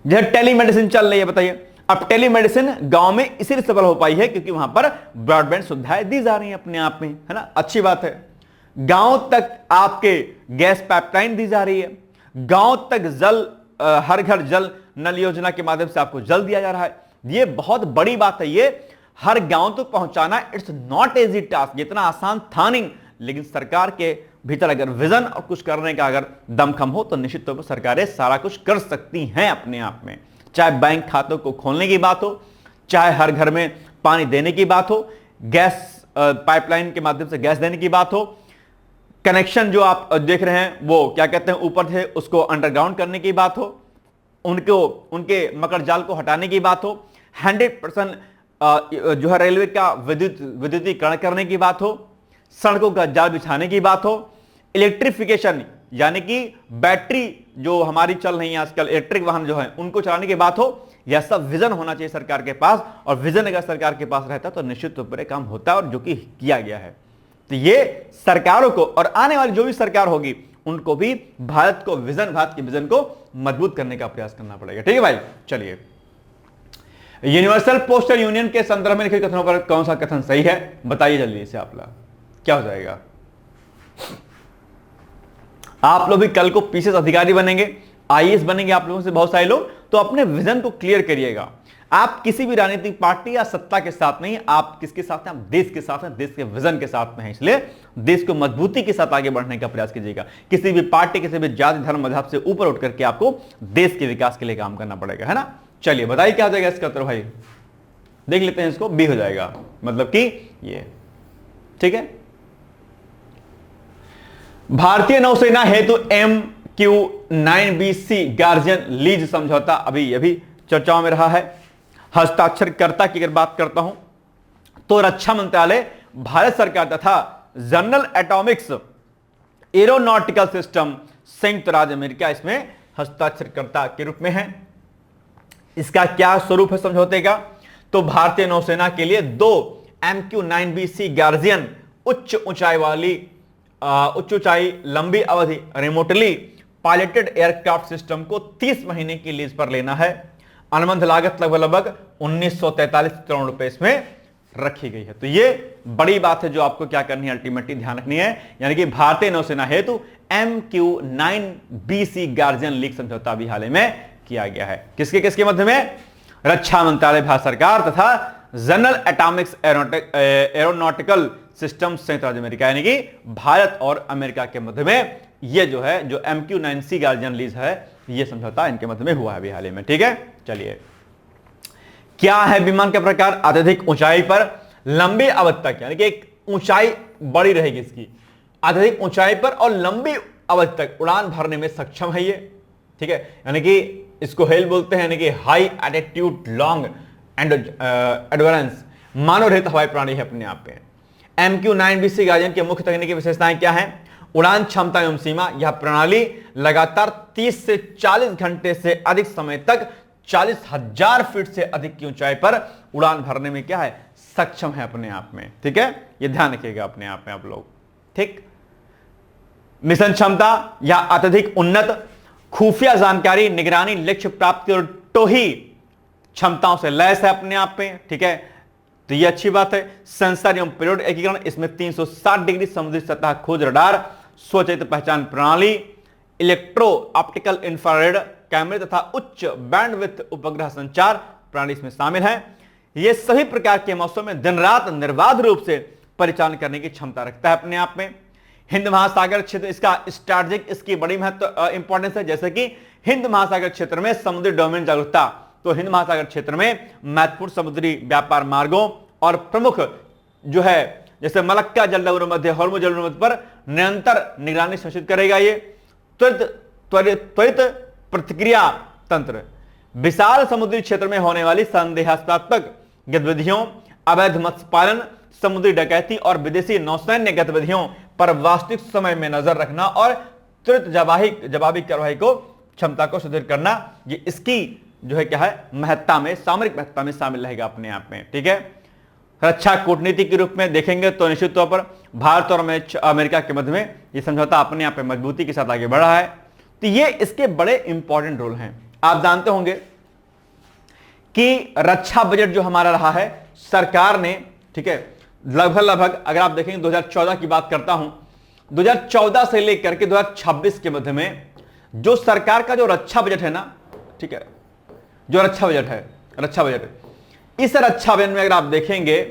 जो टेलीमेडिसिन चल रही है, बताइए। अब टेलीमेडिसिन गांव में इसीलिए सफल हो पाई है क्योंकि वहां पर ब्रॉडबैंड सुविधाएं दी जा रही हैं अपने आप में, है ना, अच्छी बात है। गांव तक आपके गैस पाइपलाइन दी जा रही है, गांव तक जल, हर घर जल नल योजना के माध्यम से आपको जल दिया जा रहा है। ये बहुत बड़ी बात है, ये हर गांव तक पहुंचाना इट्स नॉट इजी टास्क, इतना आसान था नहीं। लेकिन सरकार के भीतर अगर विजन और कुछ करने का अगर दमखम हो तो निश्चित तौर पर सरकारें सारा कुछ कर सकती हैं अपने आप में। चाहे बैंक खातों को खोलने की बात हो, चाहे हर घर में पानी देने की बात हो, गैस पाइपलाइन के माध्यम से गैस देने की बात हो, कनेक्शन जो आप देख रहे हैं वो क्या कहते हैं ऊपर से उसको अंडरग्राउंड करने की बात हो, उनके मकर जाल को हटाने की बात हो, 100% जो है रेलवे का विद्युतीकरण करने की बात हो, सड़कों का जाल बिछाने की बात हो, इलेक्ट्रिफिकेशन यानी कि बैटरी जो हमारी चल रही है आजकल, इलेक्ट्रिक वाहन जो है उनको चलाने की बात हो। यह सब विजन होना चाहिए सरकार के पास, और विजन अगर सरकार के पास रहता तो निश्चित तौर पर काम होता है, और जो कि किया गया है। तो ये सरकारों को और आने वाली जो भी सरकार होगी उनको भी भारत के विजन को मजबूत करने का प्रयास करना पड़ेगा, ठीक है भाई। चलिए, यूनिवर्सल पोस्टल यूनियन के संदर्भ में लिखे कथनों पर कौन सा कथन सही है, बताइए जल्दी से। आप लोग क्या हो जाएगा, आप लोग भी कल को पीसीएस अधिकारी बनेंगे, आईएएस बनेंगे, आप लोगों से बहुत सारे लोग, तो अपने विजन को क्लियर करिएगा। आप किसी भी राजनीतिक पार्टी या सत्ता के साथ नहीं, आप किसके साथ हैं, आप देश के साथ हैं, देश के विजन के साथ में हैं। इसलिए देश को मजबूती के साथ आगे बढ़ने का प्रयास कीजिएगा। किसी भी पार्टी, किसी भी जाति धर्म मजहब से ऊपर उठ करके आपको देश के विकास के लिए काम करना पड़ेगा, है ना। चलिए बताइए क्या हो जाएगा इसका उत्तर भाई, देख लेते हैं। इसको बी हो जाएगा, मतलब कि ये, ठीक है। भारतीय नौसेना हेतु MQ-9BC गार्जियन लीज समझौता अभी चर्चाओं में रहा है। हस्ताक्षरकर्ता की अगर बात करता हूं तो रक्षा मंत्रालय, भारत सरकार तथा जनरल एटॉमिक्स एरोनॉटिकल सिस्टम संयुक्त राज्य अमेरिका इसमें हस्ताक्षरकर्ता के रूप में है। इसका क्या स्वरूप है समझौते का, तो भारतीय नौसेना के लिए 2 MQ-9BC गार्जियन उच्च ऊंचाई लंबी अवधि रिमोटली पायलटेड एयरक्राफ्ट सिस्टम को 30 महीने की लीज पर लेना है। अनुबंध लागत लगभग 1943 करोड़ रुपए इसमें रखी गई है। तो ये बड़ी बात है जो आपको क्या करनी है, अल्टीमेटली ध्यान रखनी है, यानी कि भारतीय नौसेना हेतु MQ-9BC गार्जियन लीग समझौता भी हाल ही में किया गया है। किसके किसके मध्य में? रक्षा मंत्रालय भारत सरकार तथा जनरल एटॉमिक्स एरोनॉटिकल सिस्टम संयुक्त राज्य अमेरिका, यानी कि भारत और अमेरिका के मध्य में ये जो है जो MQ-9C गार्जियन लीज है, ये समझौता इनके मध्य में हुआ है अभी हाल ही में। ठीक है, चलिए क्या है विमान के प्रकार? अत्यधिक ऊंचाई पर लंबी अवधि तक, यानी कि एक ऊंचाई बड़ी रहेगी इसकी, अत्यधिक ऊंचाई पर और लंबी अवधि तक उड़ान भरने में सक्षम है ये। ठीक है, यानी कि इसको हेल बोलते हैं, यानी कि high altitude long endurance मानव रहित हवाई प्रणाली है अपने आप में। MQ-9BC गार्जियन की मुख्य तकनीकी विशेषताएं क्या हैं? उड़ान क्षमता एवं सीमा, यह प्रणाली लगातार 30 से 40 घंटे से अधिक समय तक 40,000 फीट से अधिक की ऊंचाई पर उड़ान भरने में क्या है, सक्षम है अपने आप में। ठीक है, यह ध्यान रखिएगा अपने आप में आप लोग। ठीक, मिशन क्षमता या अत्यधिक उन्नत खुफिया जानकारी, निगरानी, लक्ष्य प्राप्ति और टोही क्षमताओं से लैस है अपने आप में। ठीक है, तो यह अच्छी बात है। सेंसर एवं पेलोड एकीकरण, इसमें 360 डिग्री समुद्री सतह खोज रडार, स्वचालित पहचान प्रणाली, इलेक्ट्रो ऑप्टिकल इंफ्रारेड कैमरे तथा उच्च बैंडविड्थ उपग्रह संचार प्रणाली इसमें शामिल है। यह सभी प्रकार के मौसम में दिन रात निर्बाध रूप से परिचालन करने की क्षमता रखता है अपने आप में। हिंद महासागर क्षेत्र, इसका स्ट्रैटेजिक, इसकी बड़ी महत्व इंपॉर्टेंस है, जैसे कि हिंद महासागर क्षेत्र में समुद्री डोमेन जागरूकता, तो हिंद महासागर क्षेत्र में महत्वपूर्ण समुद्री व्यापार मार्गों और प्रमुख जो है जैसे मलक्का जलडोर मध्य, हॉर्मुज जलडोर मध्य पर निरंतर निगरानी सुनिश्चित करेगा। ये त्वरित प्रतिक्रिया तंत्र, विशाल समुद्री क्षेत्र में होने वाली संदेहास्पद गतिविधियों, अवैध मत्स्य पालन, समुद्री डकैती और विदेशी नौसैन्य गतिविधियों पर वास्तविक समय में नजर रखना और त्वरित जवाबी कार्रवाई को क्षमता को सुदृढ़ करना, ये इसकी जो है क्या है महत्ता में, सामरिक महत्ता में शामिल रहेगा अपने आप में। ठीक है, रक्षा कूटनीति के रूप में देखेंगे तो निश्चित तौर पर भारत और अमेरिका के मध्य में यह समझौता अपने आप में मजबूती के साथ आगे बढ़ रहा है। तो ये इसके बड़े इंपॉर्टेंट रोल हैं। आप जानते होंगे कि रक्षा बजट जो हमारा रहा है सरकार ने, ठीक है, लगभग अगर आप देखेंगे 2014 की बात करता हूं, 2014 से लेकर के 2026 के मध्य में जो सरकार का जो रक्षा बजट है ना, ठीक है, जो रक्षा बजट इस रक्षा बजट में अगर आप देखेंगे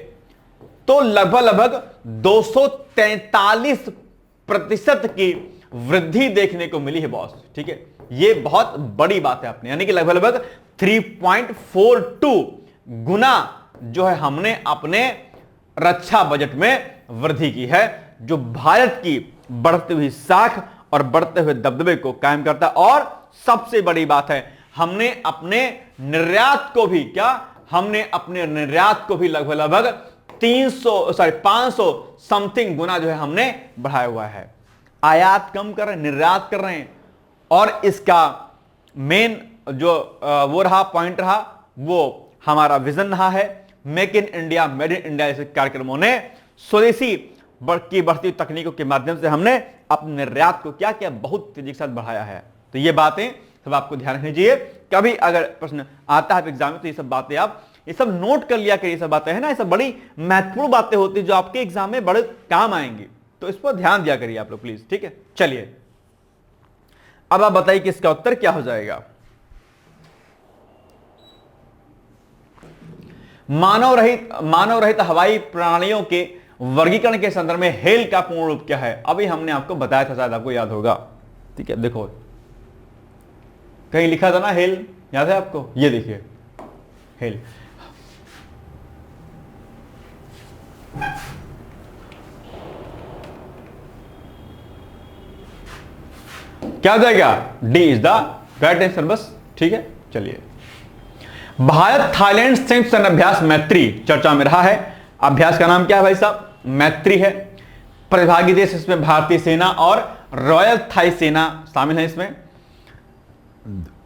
तो लगभग 243% की वृद्धि देखने को मिली है बॉस। ठीक है, यह बहुत बड़ी बात है अपने, यानी कि लगभग 3.42 गुना जो है हमने अपने रक्षा बजट में वृद्धि की है, जो भारत की बढ़ती हुई साख और बढ़ते हुए दबदबे को कायम करता है। और सबसे बड़ी बात है, हमने अपने निर्यात को भी लगभग 500 समथिंग गुना जो है हमने बढ़ाया हुआ है। आयात कम कर रहे हैं, निर्यात कर रहे हैं, और इसका मेन जो वो रहा पॉइंट रहा, वो हमारा विजन रहा है make in India, made in India जैसे कार्यक्रमों ने स्वदेशी की बढ़ती तकनीकों के माध्यम से हमने अपने निर्यात को क्या किया, बहुत तेजी के साथ बढ़ाया है। तो ये बातें सब आपको ध्यान रखनी चाहिए। कभी अगर प्रश्न आता है एग्जाम में तो ये सब बातें आप ये सब नोट कर लिया करिए। ये सब बातें है ना, ये सब बड़ी महत्वपूर्ण बातें होती है जो आपके एग्जाम में बड़े काम आएंगी, तो इस पर ध्यान दिया करिए आप लोग प्लीज। ठीक है, चलिए अब आप बताइए कि इसका उत्तर क्या हो जाएगा। मानव रहित हवाई प्रणालियों के वर्गीकरण के संदर्भ में हेल का पूर्ण रूप क्या है? अभी हमने आपको बताया था, शायद आपको याद होगा। ठीक है, देखो कहीं लिखा था ना हेल, याद है आपको? ये देखिए हेल, क्या हो जाएगा? D is the right answer बस। ठीक है, चलिए भारत थाईलैंड संयुक्त सैन्य अभ्यास मैत्री चर्चा में रहा है। अभ्यास का नाम क्या है भाई साहब? मैत्री है। प्रतिभागी देश इसमें भारतीय सेना और रॉयल थाई सेना शामिल है इसमें।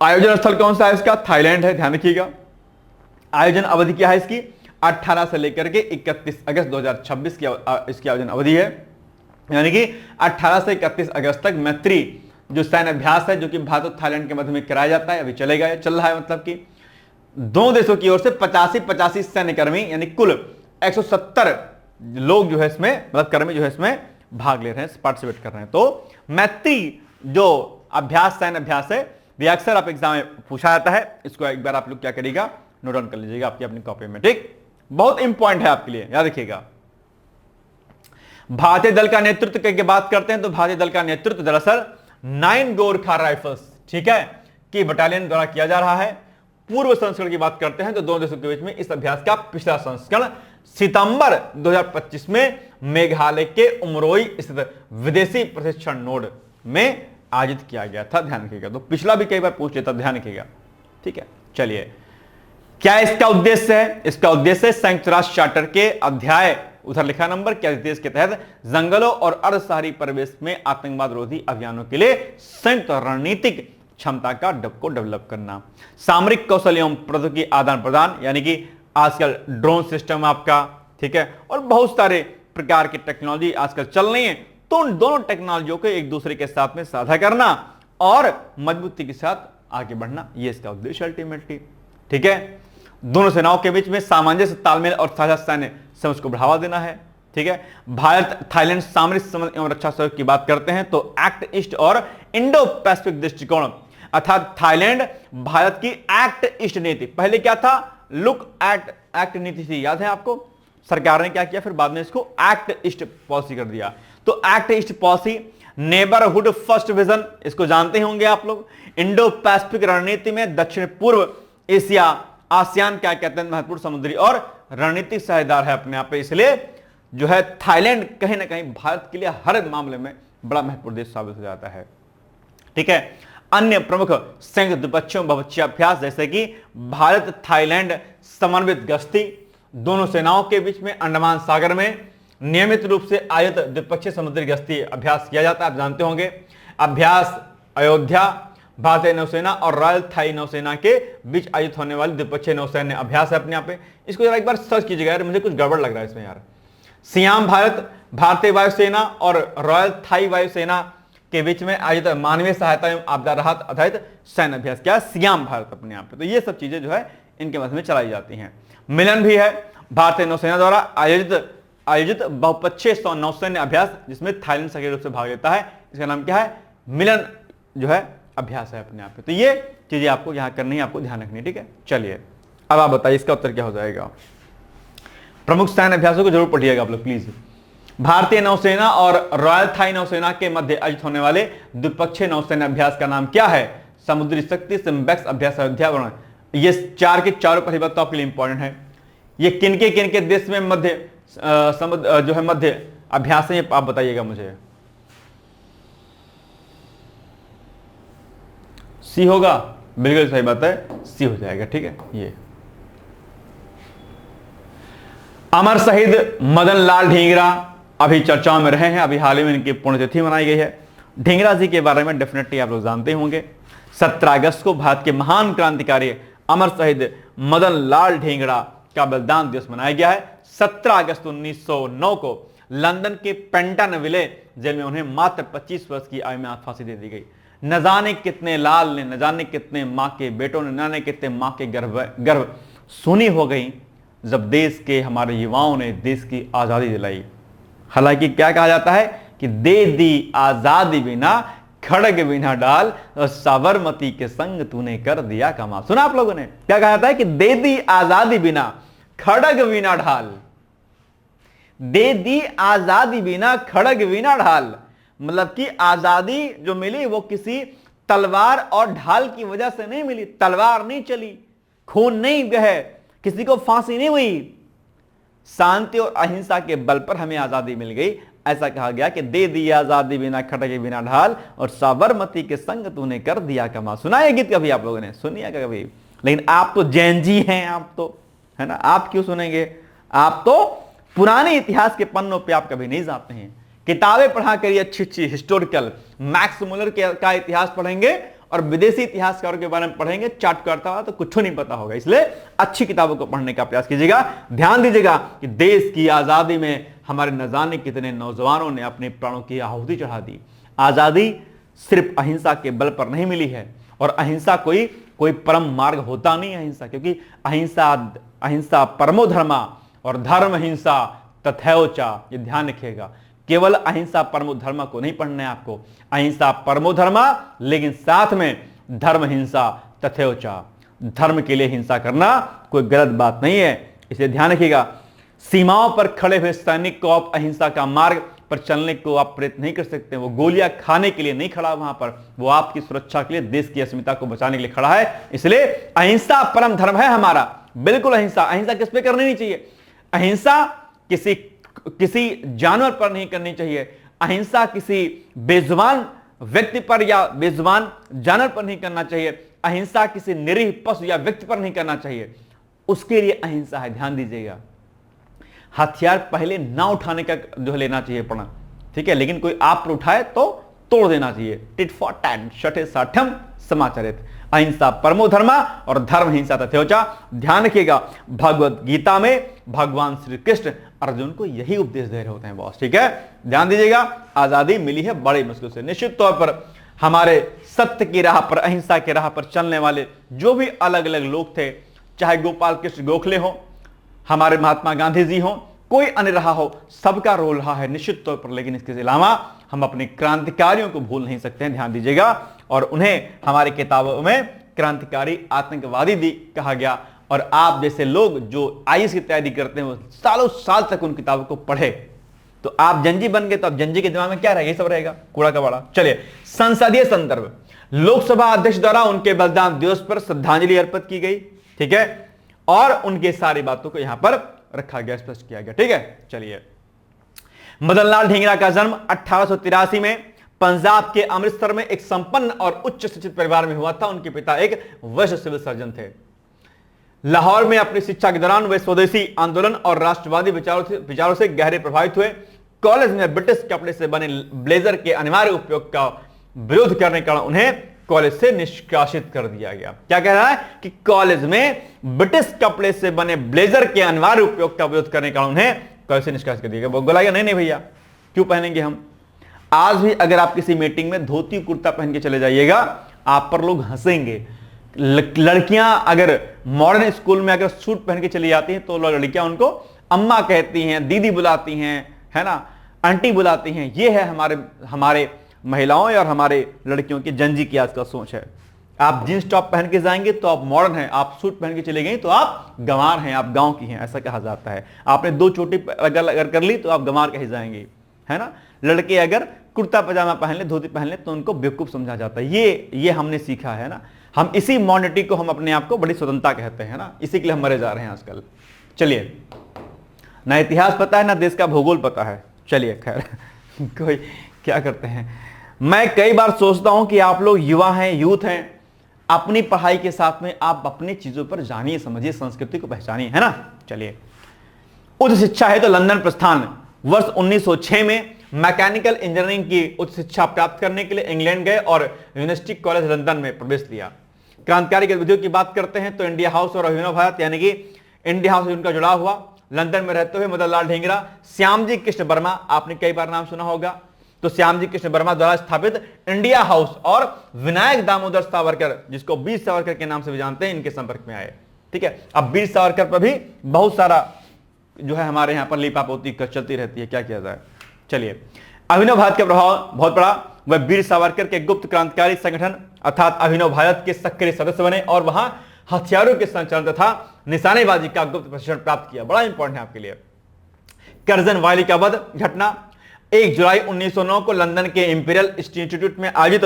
आयोजन स्थल कौन सा है इसका? थाईलैंड है, ध्यान रखिएगा। आयोजन अवधि क्या है इसकी? 18 से लेकर के 31 अगस्त 2026 की इसकी आयोजन अवधि है। यानी कि 18 से 31 अगस्त तक मैत्री जो सैन्य अभ्यास है जो कि भारत और थाईलैंड के मध्य में कराया जाता है, अभी चलेगा, चल रहा है। मतलब कि दोनों देशों की ओर से 85 सैन्यकर्मी यानी कुल 170 लोग जो है इसमें, मतलब कर्मी जो है इसमें भाग ले रहे हैं, पार्टिसिपेट कर रहे हैं। तो मैत्री जो अभ्यास, सैन्य अभ्यास है, ये अक्सर आप एग्जाम में पूछा जाता है। इसको एक बार आप लोग क्या करिएगा, नोट डाउन कर लीजिएगा आपकी अपनी कॉपी में, ठीक। बहुत इंपॉर्टेंट है आपके लिए, याद रखिएगा। भारतीय दल का नेतृत्व की बात करते हैं तो भारतीय दल का नेतृत्व दरअसल 9 गोरखा राइफल्स, ठीक है, कि बटालियन द्वारा किया जा रहा है। पूर्व संस्करण की बात करते हैं तो दोनों देशों के बीच में इस अभ्यास का पिछला संस्करण सितंबर 2025 में मेघालय के उमरोई स्थित विदेशी प्रशिक्षण नोड में आयोजित किया गया था। ध्यान रखिएगा, तो पिछला भी कई बार पूछ लेता, ध्यान रखिएगा, ठीक है। चलिए, क्या इसका उद्देश्य है? इसका उद्देश्य है संयुक्त राष्ट्र चार्टर के अध्याय, उधर लिखा नंबर, क्या देश के तहत जंगलों और अर्ध शहरी परिवेश में आतंकवाद रोधी अभियानों के लिए संयुक्त रणनीतिक क्षमता को डेवलप करना, सामरिक कौशल एवं प्रौद्योगिकी आदान प्रदान, यानी कि आजकल ड्रोन सिस्टम आपका, ठीक है, और बहुत सारे प्रकार की टेक्नोलॉजी आजकल चल रही है, तो उन दोनों टेक्नोलॉजियों को एक दूसरे के साथ में साझा करना और मजबूती के साथ आगे बढ़ना, यह इसका उद्देश्य अल्टीमेटली, ठीक है। दोनों सेनाओं के बीच में सामंजस्य, तालमेल और साझा सैन्य समझ को बढ़ावा देना है, ठीक है। भारत थाईलैंड सामरिक समन्वय एवं रक्षा सहयोग की बात करते हैं तो एक्ट ईस्ट और इंडो पैसिफिक दृष्टिकोण, अर्थात थाईलैंड भारत की एक्ट ईस्ट नीति, पहले क्या था, लुक एक्ट नीति थी, याद है आपको। सरकार ने क्या किया, फिर बाद में इसको एक्ट ईस्ट पॉलिसी कर दिया। तो act east policy, neighbourhood first vision, इसको जानते होंगे आप लोग। इंडो पैसिफिक रणनीति में दक्षिण पूर्व एशिया, आसियान क्या कहते हैं, महत्वपूर्ण समुद्री और रणनीतिक साझेदार है अपने आप पे, इसलिए जो है थाईलैंड कहीं ना कहीं भारत के लिए हर मामले में बड़ा महत्वपूर्ण देश साबित हो जाता है, ठीक है। अन्य प्रमुख संयुक्त द्विपक्षीय बहुपक्षीय अभ्यास जैसे कि भारत थाईलैंड समन्वित गश्ती, दोनों सेनाओं के बीच में अंडमान सागर में नियमित रूप से आयोजित द्विपक्षीय समुद्री गश्ती अभ्यास किया जाता है, आप जानते होंगे। अभ्यास अयोध्या, भारतीय नौसेना और रॉयल थाई नौसेना के बीच आयोजित होने वाली द्विपक्षीय नौसैन्य अभ्यास है अपने यहाँ पे। इसको जरा एक बार सर्च कीजिएगा यार, मुझे कुछ गड़बड़ लग रहा है इसमें यार। सियाम भारत, भारतीय वायुसेना और रॉयल थाई वायुसेना के बीच में आयोजित मानवीय सहायता एवं आपदा राहत आधारित सैन्य अभ्यास, क्या सियाम भारत अपने यहाँ पे। तो ये सब चीजें जो है इनके मध्य में चलाई जाती हैं। मिलन भी है, भारतीय नौसेना द्वारा आयोजित बहुपक्षीय नौसैन्य अभ्यास जिसमें थाईलैंड सक्रिय रूप से भाग लेता है, इसका नाम क्या है, मिलन जो है अभ्यास है अपने आप पे। तो ये चीजें आपको यहां करनी है, आपको ध्यान रखनी है, ठीक है। चलिए अब आप बताइए इसका उत्तर क्या हो जाएगा। प्रमुख सैन्य अभ्यासों को जरूर पढ़िएगा आप लोग प्लीज। भारतीय नौसेना और रॉयल थाई नौसेना के मध्य आयोजित होने वाले द्विपक्षीय नौसैन्य अभ्यास का नाम क्या है, समुद्री शक्ति सिम्बेक्स अभ्यास अयोध्या वर्णन। ये चार के चारों परिवर्तन तो आपके लिए इंपॉर्टेंट है। ये किन के देश में मध्य जो है मध्य अभ्यास है, आप बताइएगा मुझे। सी होगा, बिल्कुल सही बात है, सी हो जाएगा, ठीक है। ये अमर शहीद मदन लाल ढींगरा अभी चर्चाओं में रहे हैं, अभी हाल ही में इनकी पुण्यतिथि मनाई गई है। ढींगरा जी के बारे में डेफिनेटली आप लोग जानते होंगे। 17 अगस्त को भारत के महान क्रांतिकारी अमर शहीद मदन लाल ढींगरा का बलिदान दिवस मनाया गया है। 17 अगस्त 1909 को लंदन के पेंटानविले जेल में उन्हें मात्र 25 वर्ष की आयु में फांसी दे दी गई। न जाने कितने लाल ने, न जाने कितने मां के बेटों ने, न जाने कितने मां के गर्भ सुनी हो गई जब देश के हमारे युवाओं ने देश की आजादी दिलाई। हालांकि क्या कहा जाता है कि दे दी आजादी बिना खड़ग बिना डाल और साबरमती के संग तूने कर दिया कमाल। सुना आप लोगों ने क्या कहा जाता है कि दे दी आजादी बिना खड़ग बिना ढाल, दे दी आजादी बिना खड़ग बिना ढाल, मतलब कि आजादी जो मिली वो किसी तलवार और ढाल की वजह से नहीं मिली। तलवार नहीं चली, खून नहीं बहे, किसी को फांसी नहीं हुई, शांति और अहिंसा के बल पर हमें आजादी मिल गई। ऐसा कहा गया कि दे दी आजादी बिना खड़गे बिना ढाल और साबरमती के संग तूने कर दिया कमाल। सुना है गीत कभी आप लोगों ने, सुनिए कभी? लेकिन आप तो जैन जी हैं, आप तो, है ना, आप क्यों सुनेंगे? आप तो पुराने इतिहास के पन्नों पे आप कभी नहीं जाते हैं। किताबें पढ़ा करिए अच्छी अच्छी हिस्टोरिकल, मैक्स मुलर का इतिहास पढ़ेंगे और विदेशी इतिहासकारों के बारे में पढ़ेंगे चाट करता हुआ तो कुछ नहीं पता होगा। इसलिए अच्छी किताबों को पढ़ने का प्रयास कीजिएगा। ध्यान दीजिएगा कि देश की आजादी में हमारे न जाने कितने नौजवानों ने अपने प्राणों की आहुति चढ़ा दी। आजादी सिर्फ अहिंसा के बल पर नहीं मिली है, और अहिंसा कोई परम मार्ग होता नहीं है अहिंसा, क्योंकि अहिंसा परमो धर्मा और धर्म हिंसा तथैव चा, ये ध्यान रखिएगा। केवल अहिंसा परमो धर्मा को नहीं पढ़ना है आपको, अहिंसा परमो धर्मा, लेकिन साथ में धर्म हिंसा तथैव चा, धर्म के लिए हिंसा करना कोई गलत बात नहीं है, इसे ध्यान रखिएगा। सीमाओं पर खड़े हुए सैनिक को आप अहिंसा का मार्ग पर चलने को आप प्रेरित नहीं कर सकते। वो गोलियां खाने के लिए नहीं खड़ा वहां पर, वो आपकी सुरक्षा के लिए, देश की अस्मिता को बचाने के लिए खड़ा है। इसलिए अहिंसा परम धर्म है हमारा, बिल्कुल अहिंसा किस पे करनी नहीं चाहिए। अहिंसा किसी जानवर पर नहीं करनी चाहिए, अहिंसा किसी बेजुबान व्यक्ति पर या बेजुबान जानवर पर नहीं करना चाहिए, अहिंसा किसी निरीह पशु या व्यक्ति पर नहीं करना चाहिए, उसके लिए अहिंसा है। ध्यान दीजिएगा, हथियार पहले ना उठाने का जो है लेना चाहिए पड़ा, ठीक है, लेकिन कोई आप पर उठाए तो तोड़ देना चाहिए। टिट फॉर टैट, शठे साठ्यम समाचरित, अहिंसा परमो धर्मा और धर्म हिंसा तथैव चा। ध्यान रखिएगा, भगवत गीता में भगवान श्री कृष्ण अर्जुन को यही उपदेश दे रहे होते हैं बॉस, ठीक है। ध्यान दीजिएगा, आजादी मिली है बड़ी मुश्किल से। निश्चित तौर पर हमारे सत्य की राह पर, अहिंसा की राह पर चलने वाले जो भी अलग अलग लोग थे, चाहे गोपाल कृष्ण गोखले हो, हमारे महात्मा गांधी जी हो, कोई अन्य रहा हो, सबका रोल रहा है निश्चित तौर पर। लेकिन इसके अलावा हम अपने क्रांतिकारियों को भूल नहीं सकते हैं, ध्यान दीजिएगा। और उन्हें हमारी किताबों में क्रांतिकारी आतंकवादी भी कहा गया। और आप जैसे लोग जो आईएएस की तैयारी करते हैं वो सालों साल तक उन किताबों को पढ़े, तो आप जंजी बन गए, तो अब जंजी के दिमाग में क्या रहेगा, ये सब रहेगा, कूड़ा कबाड़ा। चलिए, संसदीय संदर्भ, लोकसभा अध्यक्ष द्वारा उनके बलिदान दिवस पर श्रद्धांजलि अर्पित की गई, ठीक है, और उनके सारी बातों को यहां पर रखा गया, स्पष्ट किया गया, ठीक है। चलिए, मदन लाल ढींगरा का जन्म 1883 में पंजाब के अमृतसर में एक संपन्न और उच्च शिक्षित परिवार में हुआ था। उनके पिता एक वैश्य सिविल सर्जन थे। लाहौर में अपनी शिक्षा के दौरान वे स्वदेशी आंदोलन और राष्ट्रवादी विचारों से गहरे प्रभावित हुए। कॉलेज में ब्रिटिश कपड़े से बने ब्लेजर के अनिवार्य उपयोग का विरोध करने का उन्हें कॉलेज से निष्कासित कर दिया गया। क्या कह रहा है कि कॉलेज में ब्रिटिश कपड़े से बने ब्लेजर के अनिवार्य उपयोग का विरोध करने का उन्हें कॉलेज से निष्कासित कर दिया गया। वो बोला नहीं भैया, क्यों पहनेंगे हम। आज भी अगर आप किसी मीटिंग में धोती कुर्ता पहन के चले जाइएगा, आप पर लोग हंसेंगे। लड़कियां अगर मॉडर्न स्कूल में अगर सूट पहन के चली जाती हैं तो लड़कियां उनको अम्मा कहती हैं, दीदी बुलाती हैं, है ना, आंटी बुलाती हैं। ये है हमारे महिलाओं और हमारे लड़कियों की जंजी की आज का सोच है। आप जींस टॉप पहन के जाएंगे तो आप मॉडर्न हैं, आप सूट पहन के चले गए तो आप गंवार हैं, आप गांव की हैं, ऐसा कहा जाता है। आपने 2 चोटी अगर कर ली तो आप गंवार कही जाएंगे, है ना। लड़के अगर कुर्ता पजामा पहन ले, धोती पहन ले तो उनको बेवकूफ समझा जाता है। ये हमने सीखा है ना। हम इसी मॉडर्निटी को हम अपने आप को बड़ी स्वतंत्रता कहते हैं ना, इसी के लिए हम मरे जा रहे हैं आजकल। चलिए, ना इतिहास पता है ना देश का भूगोल पता है। चलिए खैर कोई क्या करते हैं। मैं कई बार सोचता हूं कि आप लोग युवा हैं, यूथ हैं, अपनी पढ़ाई के साथ में आप अपनी चीजों पर जानिए, समझिए, संस्कृति को पहचानिए, है ना। चलिए, उच्च शिक्षा है तो लंदन प्रस्थान। वर्ष 1906 में मैकेनिकल इंजीनियरिंग की उच्च शिक्षा प्राप्त करने के लिए इंग्लैंड गए और यूनिवर्सिटी कॉलेज लंदन में प्रवेश लिया। क्रांतिकारी गतिविधियों की बात करते हैं तो इंडिया हाउस और अभिनव भारत यानी कि इंडिया हाउस उनका जुड़ा हुआ। लंदन में रहते हुए मदन लाल ढींगरा श्यामजी कृष्ण वर्मा, आपने कई बार नाम सुना होगा, तो श्यामजी कृष्ण वर्मा द्वारा स्थापित इंडिया हाउस और विनायक दामोदर सावरकर, जिसको वीर सावरकर के नाम से भी जानते हैं, इनके संपर्क में आए, ठीक है। अब वीर सावरकर पर भी बहुत सारा जो है हमारे यहां पर लीपापोती चलती रहती है, क्या किया जाए। चलिए, अभिनव भारत का प्रभाव बहुत बड़ा। वह वीर सावरकर के गुप्त क्रांतिकारी संगठन अर्थात अभिनव भारत के सक्रिय सदस्य बने और वहां हथियारों के संचालन तथा निशानेबाजी का गुप्त प्रशिक्षण प्राप्त किया। बड़ा इंपॉर्टेंट है आपके लिए। कर्जन वायली का वध घटना 1 जुलाई 1909 को लंदन के इंपीरियल इंस्टीट्यूट में आयोजित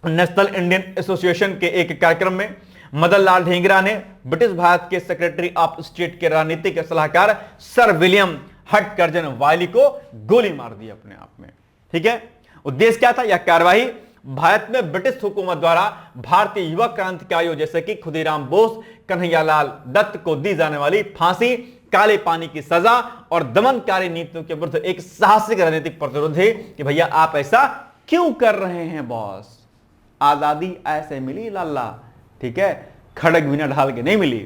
नेशनल इंडियन एसोसिएशन के एक कार्यक्रम में मदन लाल ढींगरा ने ब्रिटिश भारत के सेक्रेटरी ऑफ स्टेट के राजनीतिक सलाहकार सर विलियम हट कर्जन वायली को गोली मार दी अपने आप में, ठीक है। उद्देश्य क्या था? यह कार्रवाई भारत में ब्रिटिश हुकूमत द्वारा भारतीय युवा क्रांतिकारियों जैसे कि खुदीराम बोस, कन्हैयालाल दत्त को दी जाने वाली फांसी, काले पानी की सजा और दमनकारी नीतियों के विरुद्ध एक साहसिक राजनीतिक प्रतिरोध है कि भैया आप ऐसा क्यों कर रहे हैं बॉस, आजादी ऐसे मिली लाला, ठीक है, खड़ग बिना ढाल के नहीं मिली,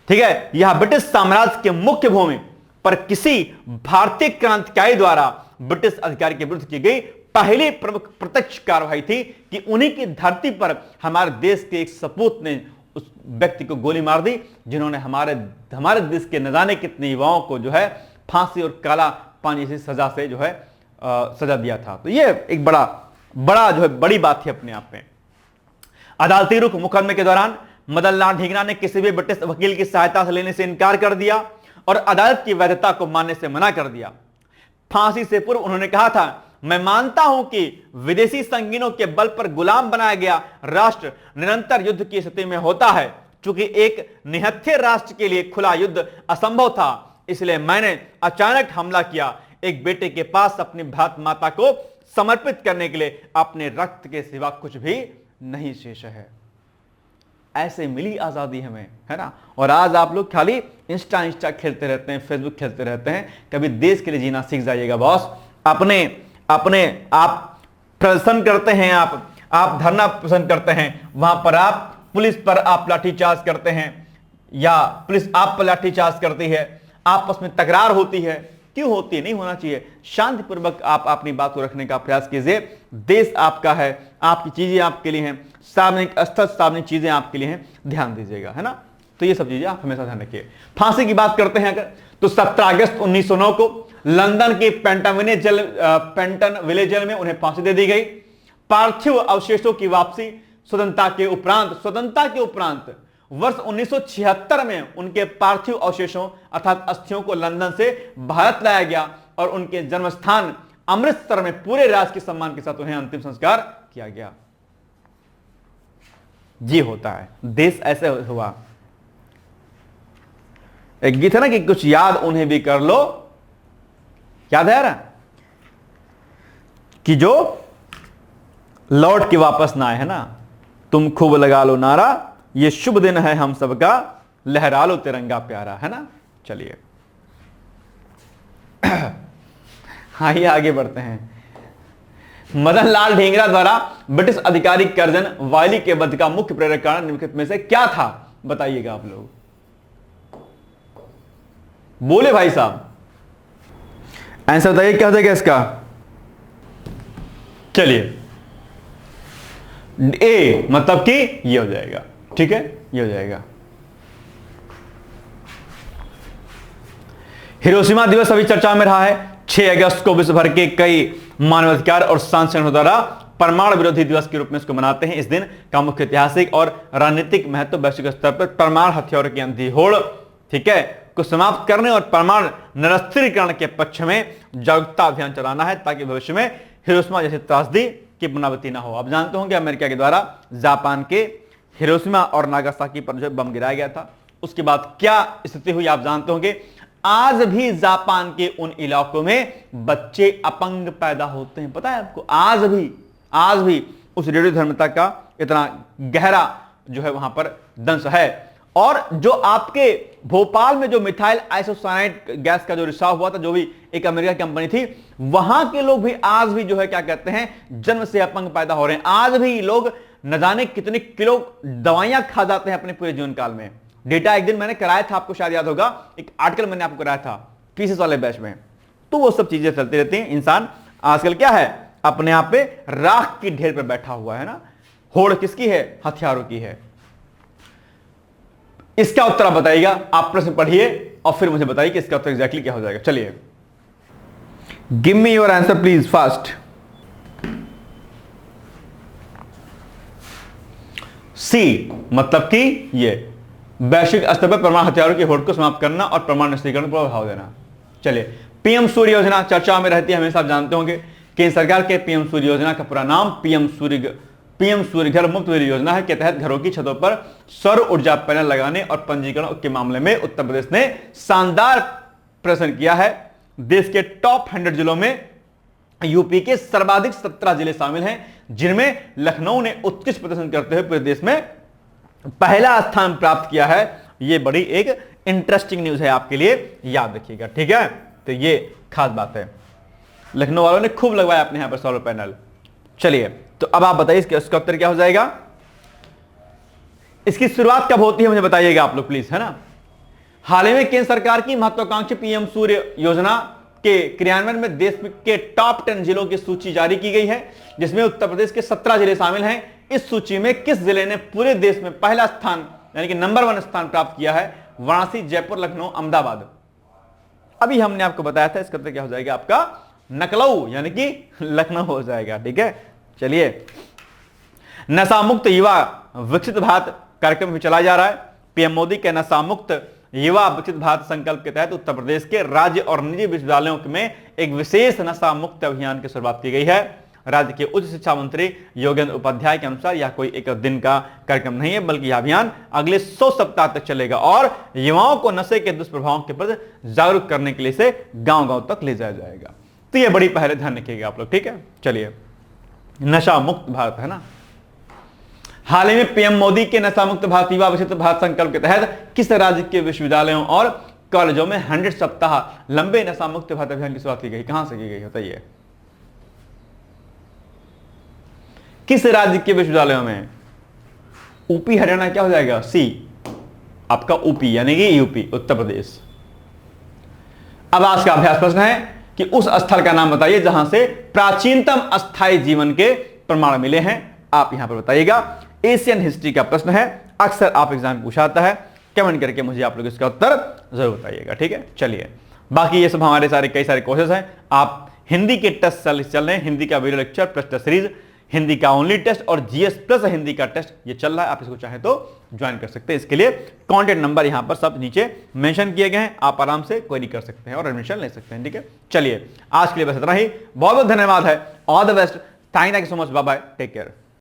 ठीक है। यह ब्रिटिश साम्राज्य के मुख्य भूमि पर किसी भारतीय क्रांतिकारी द्वारा ब्रिटिश अधिकारी के विरुद्ध की गई पहली प्रमुख प्रत्यक्ष कार्रवाई थी कि उन्हीं की धरती पर हमारे देश के एक सपूत ने उस व्यक्ति को गोली मार दी जिन्होंने हमारे देश के न जाने कितने युवाओं को जो है फांसी और काला पानी जैसी सजा से जो है सजा दिया था। तो ये एक बड़ा जो है बड़ी बात थी अपने आप में। अदालती रुख मुकदमे के दौरान मदन लाल ढींगरा ने किसी भी ब्रिटिश वकील की सहायता से लेने से इनकार कर दिया और अदालत की वैधता को मानने से मना कर दिया। फांसी से पूर्व उन्होंने कहा था, मैं मानता हूं कि विदेशी संगीनों के बल पर गुलाम बनाया गया राष्ट्र निरंतर युद्ध की स्थिति में होता है। चूंकि एक निहत्थे राष्ट्र के लिए खुला युद्ध असंभव था, इसलिए मैंने अचानक हमला किया। एक बेटे के पास अपनी भारत माता को समर्पित करने के लिए अपने रक्त के सिवा कुछ भी नहीं शेष है। ऐसे मिली आजादी हमें, है ना। और आज आप लोग खाली इंस्टा खेलते रहते हैं, फेसबुक खेलते रहते हैं। कभी देश के लिए जीना सीख जाइएगा बॉस। अपने आप प्रदर्शन करते हैं, आप धरना प्रदर्शन करते हैं, वहां पर आप पुलिस पर आप लाठीचार्ज करते हैं या पुलिस आप पर लाठीचार्ज करती है, आपस में तकरार होती है। क्यों होती है? नहीं होना चाहिए। शांतिपूर्वक आप अपनी बात को रखने का प्रयास कीजिए। देश आपका है, आपकी चीजें आपके लिए हैं, सार्वजनिक स्थल सार्वजनिक चीजें आपके लिए हैं, ध्यान दीजिएगा, है ना। तो ये सब चीजें आप हमेशा ध्यान रखिए। फांसी की बात करते हैं अगर, तो 17 अगस्त 1909 को लंदन के पेंटन विलेज जेल में उन्हें फांसी दे दी गई। पार्थिव अवशेषों की वापसी स्वतंत्रता के उपरांत वर्ष 1976 में उनके पार्थिव अवशेषों अर्थात अस्थियों को लंदन से भारत लाया गया और उनके जन्म स्थान अमृतसर में पूरे राजकीय सम्मान के साथ उन्हें अंतिम संस्कार किया गया। जी होता है, देश ऐसे हुआ। एक गीत है ना कि कुछ याद उन्हें भी कर लो, याद है यार, कि जो लौट के वापस ना आए, है ना। तुम खूब लगा लो नारा, ये शुभ दिन है हम सबका, लहरा लो तिरंगा प्यारा, है ना। चलिए आइए आगे बढ़ते हैं। मदन लाल ढींगरा द्वारा ब्रिटिश अधिकारी कर्जन वायली के वध का मुख्य प्रेरक कारण निम्नलिखित में से क्या था? बताइएगा आप लोग, बोले भाई साहब, आंसर बताइए क्या हो जाएगा इसका। चलिए, ए मतलब कि ये हो जाएगा, ठीक है, ये हो जाएगा। हिरोशिमा दिवस अभी चर्चा में रहा है। 6 अगस्त को विश्व भर के कई मानवाधिकार और शांति संगठनों द्वारा परमाणु विरोधी दिवस के रूप में इसको मनाते हैं। इस दिन का मुख्य ऐतिहासिक और राजनीतिक महत्व वैश्विक स्तर पर परमाणु हथियारों की अंधी होड़, ठीक है, को समाप्त करने और परमाणु निरस्त्रीकरण के पक्ष में जागरूकता अभियान चलाना है, ताकि भविष्य में हिरोशिमा जैसी त्रासदी की पुनरावृत्ति ना हो। आप जानते होंगे अमेरिका के द्वारा जापान के हिरोशिमा और नागासाकी पर जो बम गिराया गया था, उसके बाद क्या स्थिति हुई आप जानते होंगे। आज भी जापान के उन इलाकों में बच्चे अपंग पैदा होते हैं, पता है आपको। आज भी उस रेडियो धर्मिता का इतना गहरा जो है वहां पर दंश है। और जो आपके भोपाल में जो मिथाइल आइसोसाइनाइड गैस का जो रिसाव हुआ था, जो भी एक अमेरिका की कंपनी थी, वहां के लोग भी आज भी जो है क्या कहते हैं, जन्म से अपंग पैदा हो रहे हैं। आज भी लोग न जाने कितने किलो दवाइयां खा जाते हैं अपने पूरे जीवन काल में। डेटा एक दिन मैंने कराया था, आपको शायद याद होगा, एक आर्टिकल मैंने आपको कराया था पीसीएस वाले बैच में। तो वो सब चीजें चलती रहती हैं। इंसान आजकल क्या है, अपने आप पे राख की ढेर पर बैठा हुआ है ना। होड़ किसकी है? हथियारों की है। इसका उत्तर आप बताइएगा, आप प्रश्न पढ़िए और फिर मुझे बताइए कि इसका उत्तर एग्जैक्टली क्या हो जाएगा। चलिए, give me your answer please fast. C मतलब कि ये वैश्विक स्तर पर परमाणु हथियारों की होड़ को समाप्त करना और परमाणु निरस्त्रीकरण पर बढ़ावा देना। चलिए, पीएम सूर्य योजना चर्चा में रहती है हमेशा। आप जानते होंगे केंद्र सरकार के पीएम सूर्य योजना का पूरा नाम पीएम सूर्य घर मुफ्त बिजली योजना है, के तहत घरों की छतों पर सौर ऊर्जा पैनल लगाने और पंजीकरण के मामले में उत्तर प्रदेश ने शानदार प्रदर्शन किया है। देश के टॉप 100 जिलों में यूपी के सर्वाधिक 17 जिले शामिल हैं, जिनमें लखनऊ ने उत्कृष्ट प्रदर्शन करते हुए पूरे देश में पहला स्थान प्राप्त किया है। यह बड़ी एक इंटरेस्टिंग न्यूज है आपके लिए, याद रखिएगा, ठीक है। तो ये खास बात है, लखनऊ वालों ने खूब लगवाया अपने यहां पर सोलर पैनल। चलिए, तो अब आप बताइए इसका उत्तर क्या हो जाएगा? इसकी शुरुआत कब होती है मुझे बताइएगा आप लोग प्लीज, है ना। हाल ही में केंद्र सरकार की महत्वाकांक्षी पीएम सूर्य योजना के क्रियान्वयन में देश के टॉप 10 जिलों की सूची जारी की गई है, जिसमें उत्तर प्रदेश के 17 जिले शामिल हैं। इस सूची में किस जिले ने पूरे देश में पहला स्थान यानी कि नंबर 1 स्थान प्राप्त किया है? वाराणसी, जयपुर, लखनऊ, अहमदाबाद। अभी हमने आपको बताया था इसका उत्तर क्या हो जाएगा आपका? नकलऊ यानी कि लखनऊ हो जाएगा। ठीक है, चलिए। नशा मुक्त युवा विकसित भारत कार्यक्रम भी चलाया जा रहा है। पीएम मोदी के नशा मुक्त युवा विकसित भारत संकल्प के तहत उत्तर प्रदेश के राज्य और निजी विश्वविद्यालयों में एक विशेष नशा मुक्त अभियान की शुरुआत की गई है। राज्य के उच्च शिक्षा मंत्री योगेंद्र उपाध्याय के अनुसार यह कोई एक दिन का कार्यक्रम नहीं है, बल्कि यह अभियान अगले 100 सप्ताह तक चलेगा और युवाओं को नशे के दुष्प्रभावों के प्रति जागरूक करने के लिए इसे गांव-गांव तक ले जाया जाएगा। तो यह बड़ी पहले ध्यान रखिएगा आप लोग। ठीक है, चलिए। नशा मुक्त भारत, है ना। हाल ही में पीएम मोदी के नशा मुक्त भारत युवा विकसित भारत संकल्प के तहत किस राज्य के विश्वविद्यालयों और कॉलेजों में 100 सप्ताह लंबे नशा मुक्त भारत अभियान की शुरुआत की गई? कहां से की गई बताइए? किस राज्य के विश्वविद्यालयों में? ऊपी, हरियाणा क्या हो जाएगा? सी आपका ऊपी यानी कि यूपी, उत्तर प्रदेश। अब आज का अभ्यास प्रश्न है कि उस स्थल का नाम बताइए जहां से प्राचीनतम अस्थायी जीवन के प्रमाण मिले हैं। आप यहां पर बताइएगा। एशियन हिस्ट्री का प्रश्न है, अक्सर आप एग्जाम में पूछा जाता है। कमेंट करके मुझे आप लोग इसका उत्तर जरूर बताइएगा। ठीक है, चलिए। बाकी ये सब हमारे सारे कई सारे कोर्सेज हैं। आप हिंदी के टेस्ट चल रहे हैं, हिंदी का video lecture plus test series, Hindi का ओनली टेस्ट और जीएस प्लस हिंदी का टेस्ट ये चल रहा है। आप इसको चाहे तो ज्वाइन कर सकते हैं। इसके लिए कॉन्टेक्ट नंबर यहां पर सब नीचे मेंशन किए गए हैं, आप आराम से क्वेरी कर सकते हैं और एडमिशन ले सकते हैं। ठीक है, चलिए। आज के लिए बस इतना ही। बहुत बहुत धन्यवाद है। All the best. Thank you so much. Bye bye, take care.